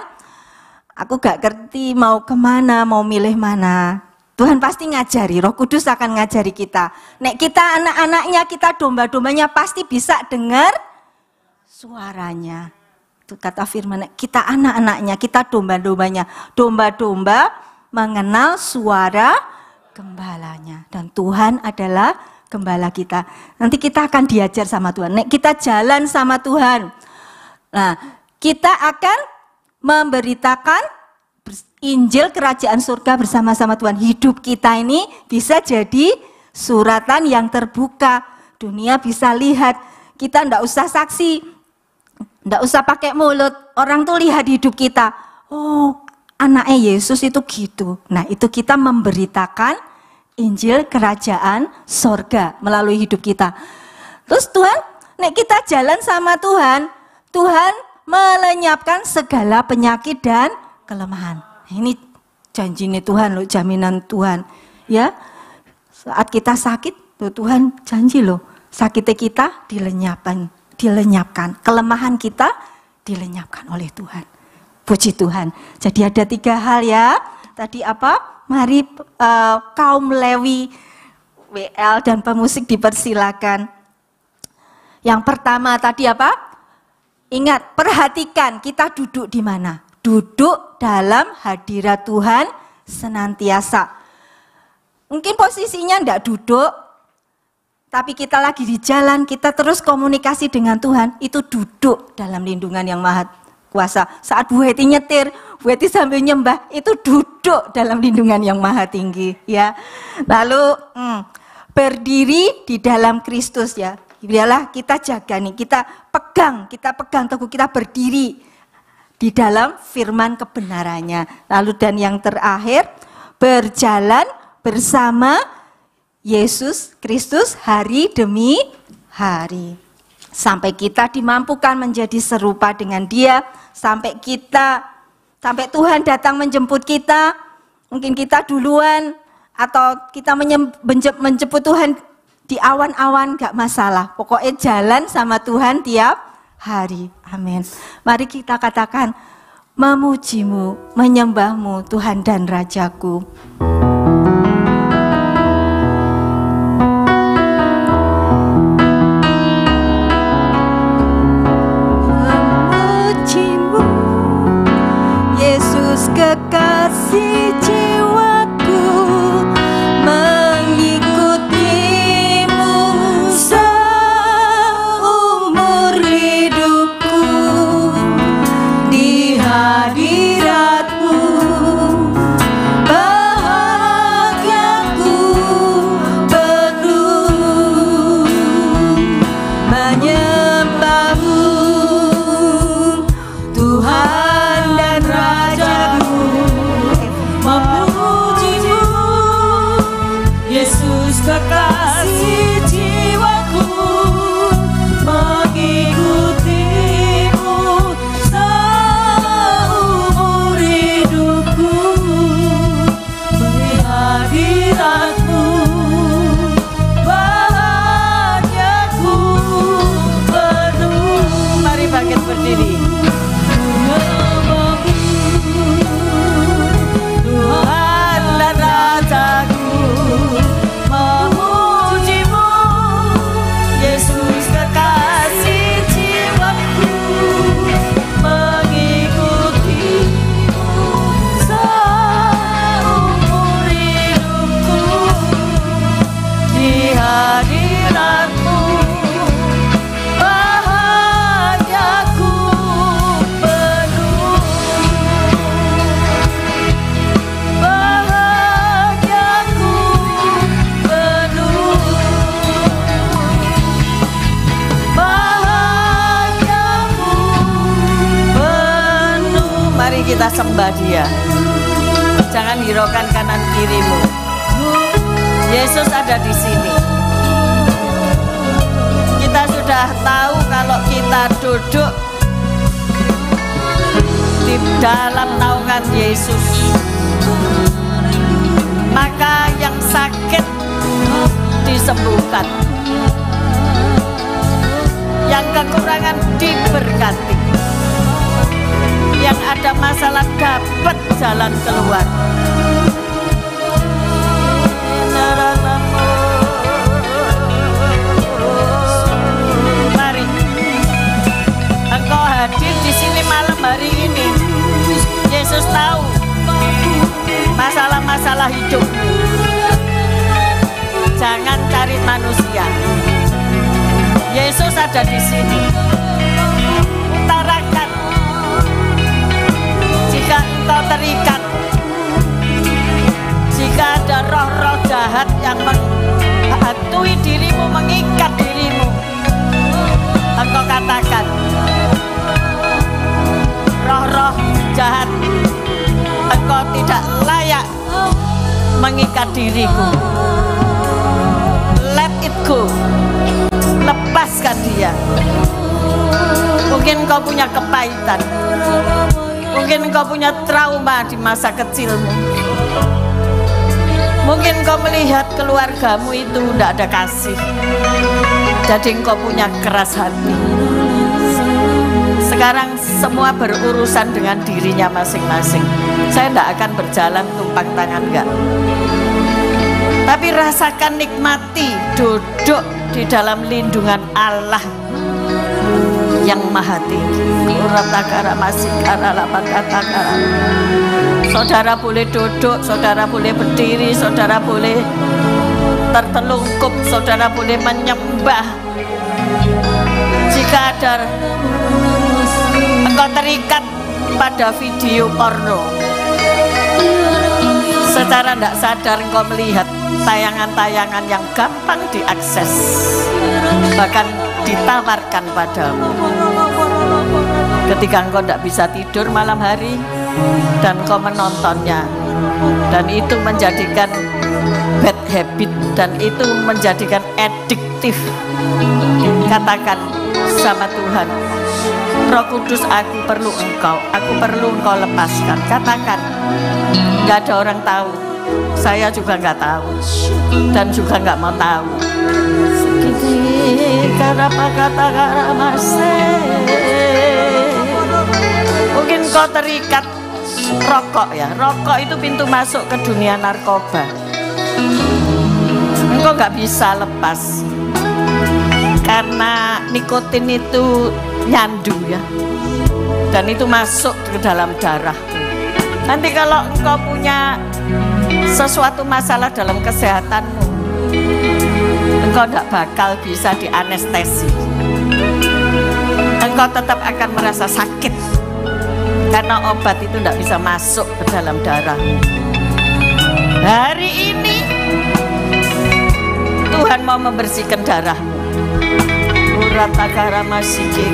aku gak ngerti mau kemana, mau milih mana. Tuhan pasti ngajari, Roh Kudus akan ngajari kita. Nek kita anak-anaknya, kita domba-dombanya pasti bisa dengar suaranya. Itu kata firman, kita anak-anaknya, kita domba-dombanya. Domba-domba mengenal suara gembalanya. Dan Tuhan adalah gembala kita. Nanti kita akan diajar sama Tuhan. Nek kita jalan sama Tuhan. Nah, kita akan memberitakan Injil kerajaan surga bersama-sama Tuhan. Hidup kita ini bisa jadi suratan yang terbuka. Dunia bisa lihat. Kita enggak usah saksi. Enggak usah pakai mulut, orang tuh lihat hidup kita. Oh, anaknya Yesus itu gitu. Nah, itu kita memberitakan Injil kerajaan sorga melalui hidup kita. Terus Tuhan, nek kita jalan sama Tuhan, Tuhan melenyapkan segala penyakit dan kelemahan. Ini janjinya Tuhan loh, jaminan Tuhan. Ya, saat kita sakit, tuh Tuhan janji loh, sakitnya kita dilenyapkan, kelemahan kita dilenyapkan oleh Tuhan. Puji Tuhan. Jadi ada 3 hal ya. Tadi apa? Mari kaum Lewi, WL dan pemusik dipersilakan. Yang pertama tadi apa? Ingat, perhatikan kita duduk di mana? Duduk dalam hadirat Tuhan senantiasa. Mungkin posisinya enggak duduk, tapi kita lagi di jalan, kita terus komunikasi dengan Tuhan, itu duduk dalam lindungan yang maha kuasa. Saat Bu Heti nyetir, Bu Heti sambil nyembah, itu duduk dalam lindungan yang maha tinggi. Ya. Lalu berdiri di dalam Kristus ya. Biarlah kita jaga nih, kita pegang teguh, kita berdiri di dalam firman kebenarannya. Lalu dan yang terakhir, berjalan bersama Yesus Kristus hari demi hari. Sampai kita dimampukan menjadi serupa dengan Dia, sampai Tuhan datang menjemput kita. Mungkin kita duluan atau kita menjemput Tuhan di awan-awan, gak masalah. Pokoknya jalan sama Tuhan tiap hari. Amin. Mari kita katakan, memujimu, menyembahmu Tuhan dan Rajaku. Kekasih jiwaku, mengikutimu seumur hidupku, di hadiratmu bahagiaku penuh, menyembahmu Tuhan dan Rajaku. Yesus kekasih jiwaku, mengikutimu seumur hidupku, di hadiratmu bahagiaku penuh. Mari bangkit berdiri. Tuhan dan Rajaku, memujimu, Yesus kekasih jiwaku, mengikutimu seumur hidupku, di hadiratmu bahagiaku penuh, bahagiaku penuh, bahagiaku penuh. Mari kita sembah Dia. Jangan hiraukan kanan kirimu. Yesus ada di sini. Kita sudah tahu kalau kita duduk di dalam naungan Yesus, maka yang sakit disembuhkan. Carilah hidupmu. Jangan cari manusia. Yesus ada di sini. Utarakan. Jika engkau terikat, jika ada roh-roh jahat yang menghantui dirimu, mengikat dirimu, engkau katakan, roh-roh jahat, engkau tidak layak mengikat diriku. Let it go. Lepaskan dia. Mungkin kau punya kepahitan, mungkin kau punya trauma di masa kecilmu, mungkin kau melihat keluargamu itu tidak ada kasih, jadi engkau punya keras hati. Sekarang semua berurusan dengan dirinya masing-masing. Saya tidak akan berjalan tumpang tangan, enggak. Tapi rasakan, nikmati duduk di dalam lindungan Allah yang maha tinggi. Saudara boleh duduk, saudara boleh berdiri, saudara boleh tertelungkup, saudara boleh menyembah. Jika ada engkau terikat pada video porno, secara tidak sadar engkau melihat tayangan-tayangan yang gampang diakses, bahkan ditawarkan padamu. Ketika engkau tidak bisa tidur malam hari dan engkau menontonnya, dan itu menjadikan bad habit, dan itu menjadikan adiktif, katakan sama Tuhan, Roh Kudus, aku perlu engkau lepaskan. Katakan, nggak ada orang tahu, saya juga nggak tahu dan juga nggak mau tahu. Mungkin kau terikat rokok ya, rokok itu pintu masuk ke dunia narkoba. Engkau nggak bisa lepas karena nikotin itu nyandu ya, dan itu masuk ke dalam darah. Nanti kalau engkau punya sesuatu masalah dalam kesehatanmu, engkau tidak bakal bisa dianestesi. Engkau tetap akan merasa sakit karena obat itu tidak bisa masuk ke dalam darahmu. Hari ini Tuhan mau membersihkan darahmu.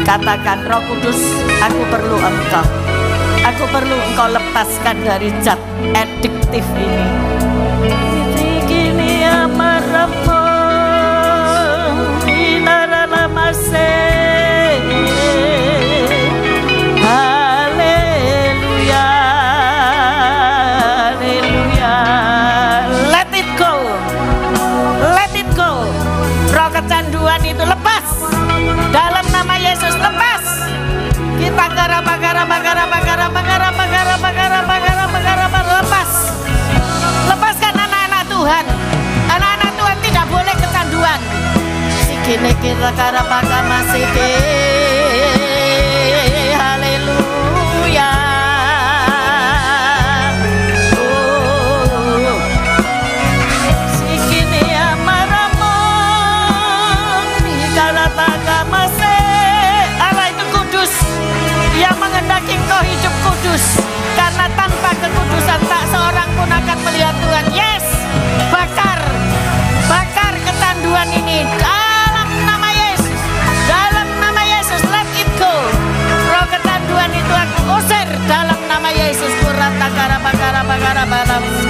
Katakan, Roh Kudus, aku perlu engkau. Aku perlu engkau lepaskan dari zat adiktif ini. Gini amaramu inaramase. Haleluya, haleluya. Let it go, let it go. Roh kecanduan itu lepas dalam nama Yesus, lepas. Kita lepas. Lepaskan anak-anak Tuhan. Anak-anak Tuhan tidak boleh kecanduan. Sikine kita karapaka masih. Haleluya. Sikine amaramu karapaka masih. Allah itu kudus, yang menghendaki engkau hidup kudus, karena tanpa kekudusan tak seorang pun akan melihat Tuhan. Yes, bakar kecanduan ini dalam nama Yesus, dalam nama Yesus. Let it go. Roh kecanduan itu aku usir dalam nama Yesus.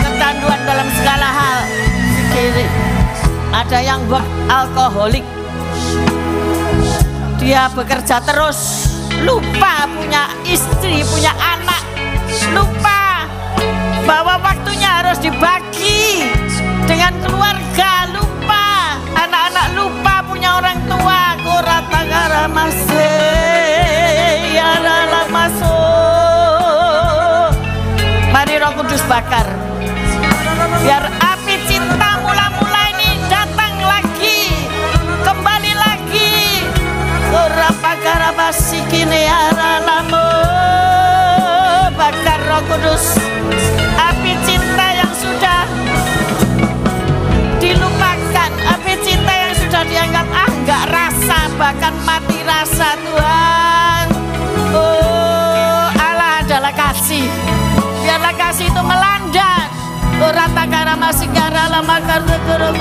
Kecanduan dalam segala hal. Ada yang alkoholik, dia bekerja terus, lupa punya istri, punya anak, lupa bahwa waktunya harus dibagi dengan keluarga, lupa anak-anak, lupa punya orang tua. Mari Roh Kudus bakar, biar api cinta mula-mula ini datang lagi, kembali lagi. Bakar Roh Kudus, api cinta yang sudah kara masikara lama kartu guru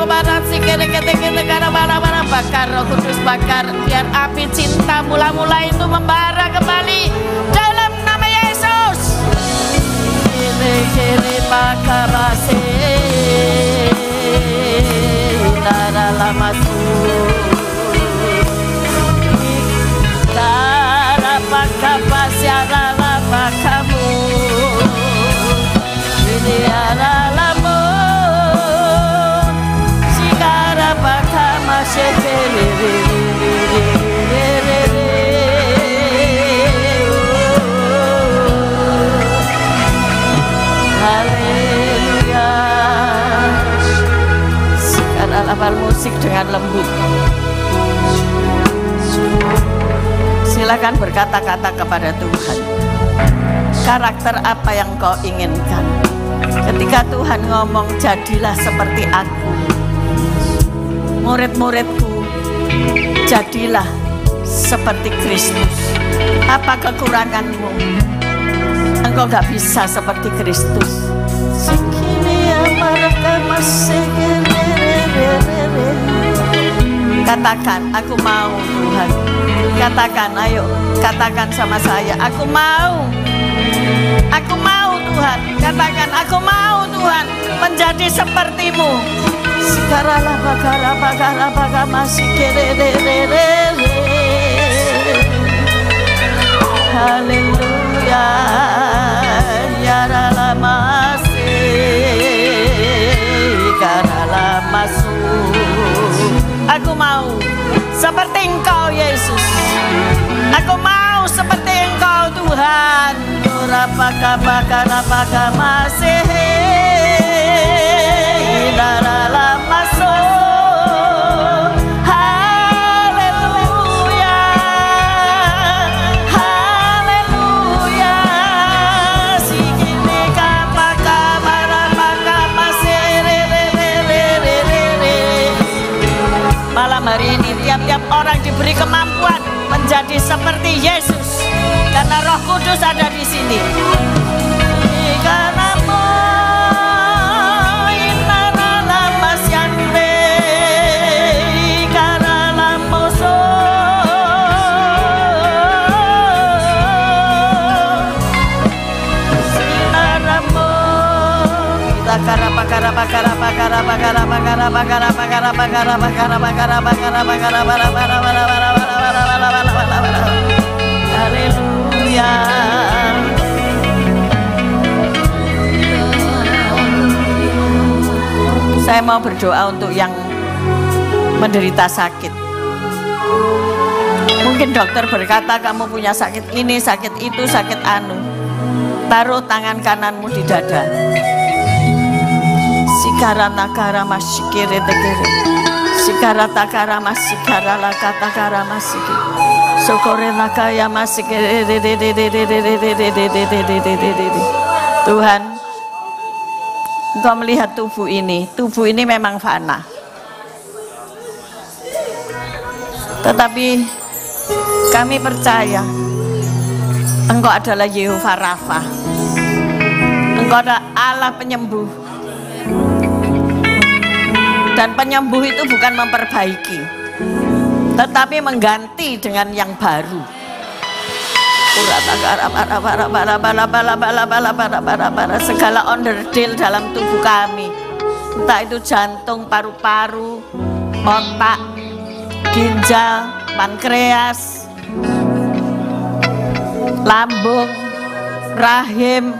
barat sikere kete kara bara bakar Roh Kudus bakar, biar api cinta mula-mula itu membara kembali dalam nama Yesus. Kiri bakar masih lara lama lara bakar pasiara lama kamu. Haleluya. Sekarang lafal musik dengan lembut. Silakan berkata-kata kepada Tuhan. Karakter apa yang kau inginkan? Ketika Tuhan ngomong, jadilah seperti aku, murid-muridku, jadilah seperti Kristus. Apa kekuranganmu? Engkau gak bisa seperti Kristus. Katakan, aku mau Tuhan. Katakan, ayo, katakan sama saya, aku mau. Aku mau Tuhan. Katakan, aku mau Tuhan menjadi sepertimu. Sekarang bakara masih kere. Haleluya. Ya masih karala masuk. Aku mau seperti Engkau Yesus. Aku mau seperti Engkau Tuhan. Apakah masih dalam masuk. Haleluya, haleluya. Sikini kapaka masih. Malam hari ini tiap-tiap orang diberi kemampuan menjadi seperti Yesus. Karena Roh Kudus ada di sini. Karena haleluya. Saya mau berdoa untuk yang menderita sakit. Mungkin dokter berkata kamu punya sakit ini, sakit itu, sakit anu. Taruh tangan kananmu di dada. Sikara nakara masikere tegere. Sikara takara masikara lakata kara masiki. Sokore nakaya masikere. Tuhan, Engkau melihat tubuh ini. Tubuh ini memang fana. Tetapi kami percaya Engkau adalah Yehova Rafa. Engkau adalah Allah penyembuh. Dan penyembuh itu bukan memperbaiki, tetapi mengganti dengan yang baru. Segala onderdil dalam tubuh kami, entah itu jantung, paru-paru, otak, ginjal, pankreas, lambung, rahim,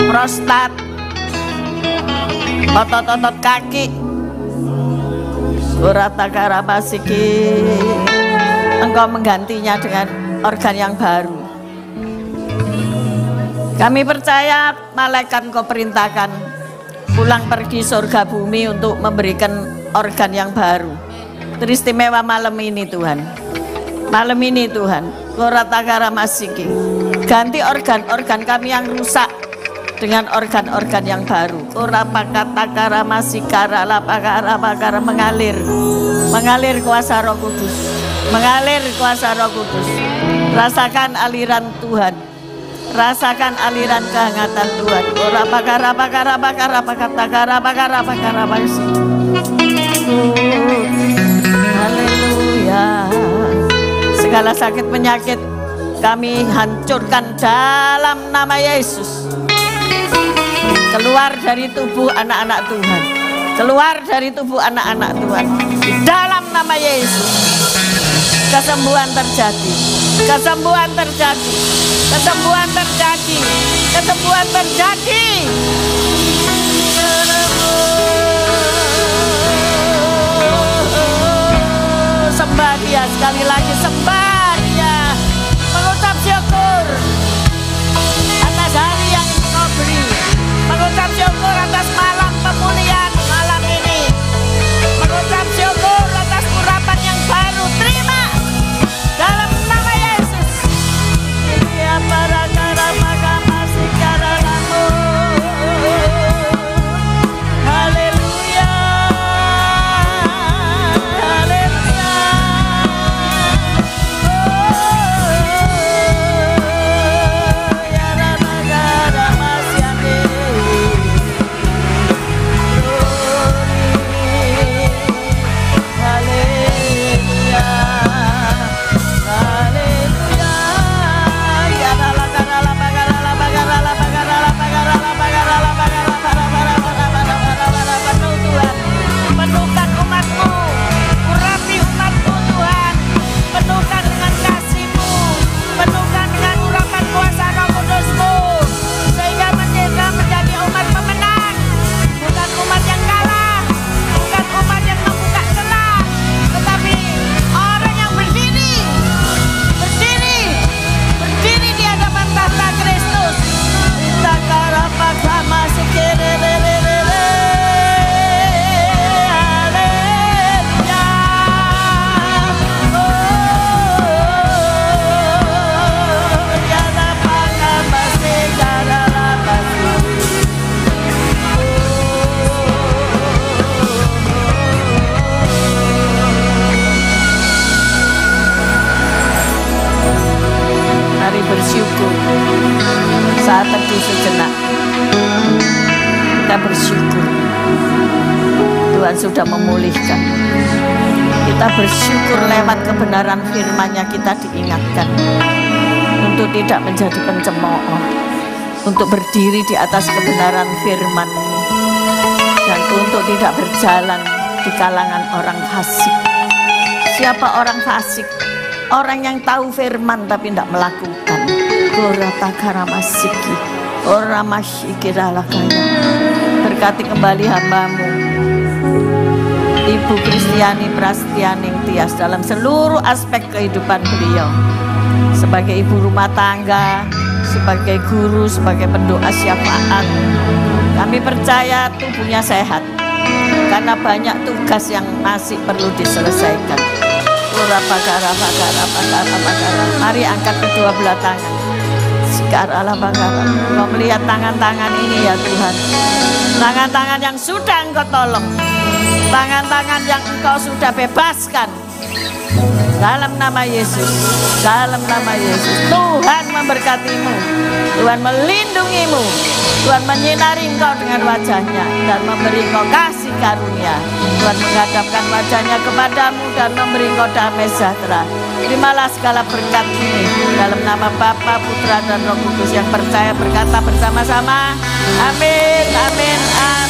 prostat, otot-otot kaki, Engkau menggantinya dengan organ yang baru. Kami percaya malaikat Engkau perintahkan pulang pergi surga bumi untuk memberikan organ yang baru. Teristimewa malam ini Tuhan. Malam ini Tuhan, ganti organ-organ kami yang rusak dengan organ-organ yang baru. Mengalir kuasa Roh Kudus, mengalir kuasa Roh Kudus. Rasakan aliran Tuhan, Rasakan aliran kehangatan Tuhan. Haleluya. Segala sakit penyakit kami hancurkan dalam nama Yesus. Keluar dari tubuh anak-anak Tuhan. Keluar dari tubuh anak-anak Tuhan. Di dalam nama Yesus. Kesembuhan terjadi. Kesembuhan terjadi. Kesembuhan terjadi. Kesembuhan terjadi. Sembah Dia sekali lagi, sembah Dia. Mengucap syukur atas hari yang Engkau beri. Mengucap syukur atas malam pemulihan malam ini. Mengucap syukur atas urapan yang baru. Terima dalam nama Yesus. Ya para karama masih karalamu. Haleluya. Haleluya. Ya rama karama siane. Haleluya. Haleluya. Ya rala karala bagarala bagarala bagarala bagarala bagarala bagarala bagarala penuh Tuhan. Penuhkan umatmu, urapi umatmu Tuhan. Penuhkan dengan kasih-Mu, penuhkan dengan urapan kuasa Roh Kudus-Mu, sehingga mereka menjadi umat pemenang, bukan umat yang kalah, bukan umat yang membuka celah, tetapi orang yang berdiri di hadapan tahta Kristus. Kita karapakama sekerelelele. Haleluya. Yarapakama sekaralapasi. Mari bersyukur. Saat teduh sejenak, kita bersyukur Tuhan sudah memulihkan. Kita bersyukur lewat kebenaran firman-Nya kita diingatkan untuk tidak menjadi pencemooh, untuk berdiri di atas kebenaran firman, dan untuk tidak berjalan di kalangan orang fasik. Siapa orang fasik? Orang yang tahu firman tapi tidak melakukan. Berkati kembali hamba-Mu Ibu Kristiani Prasetyaning Tias dalam seluruh aspek kehidupan beliau, sebagai ibu rumah tangga, sebagai guru, sebagai pendoa syafaat. Kami percaya tubuhnya sehat karena banyak tugas yang masih perlu diselesaikan. Mari angkat kedua belah tangan. Kau melihat tangan-tangan ini ya Tuhan, tangan-tangan yang sudah Engkau tolong, tangan-tangan yang Engkau sudah bebaskan. Dalam nama Yesus, dalam nama Yesus, Tuhan memberkati-Mu, Tuhan melindungi-Mu, Tuhan menyinari Engkau dengan wajah-Nya dan memberi Engkau kasih karunia. Tuhan menghadapkan wajah-Nya kepadamu dan memberi Engkau damai sejahtera. Terimalah segala berkat ini dalam nama Bapa, Putra dan Roh Kudus yang percaya berkata bersama-sama. Amin, amin, amin.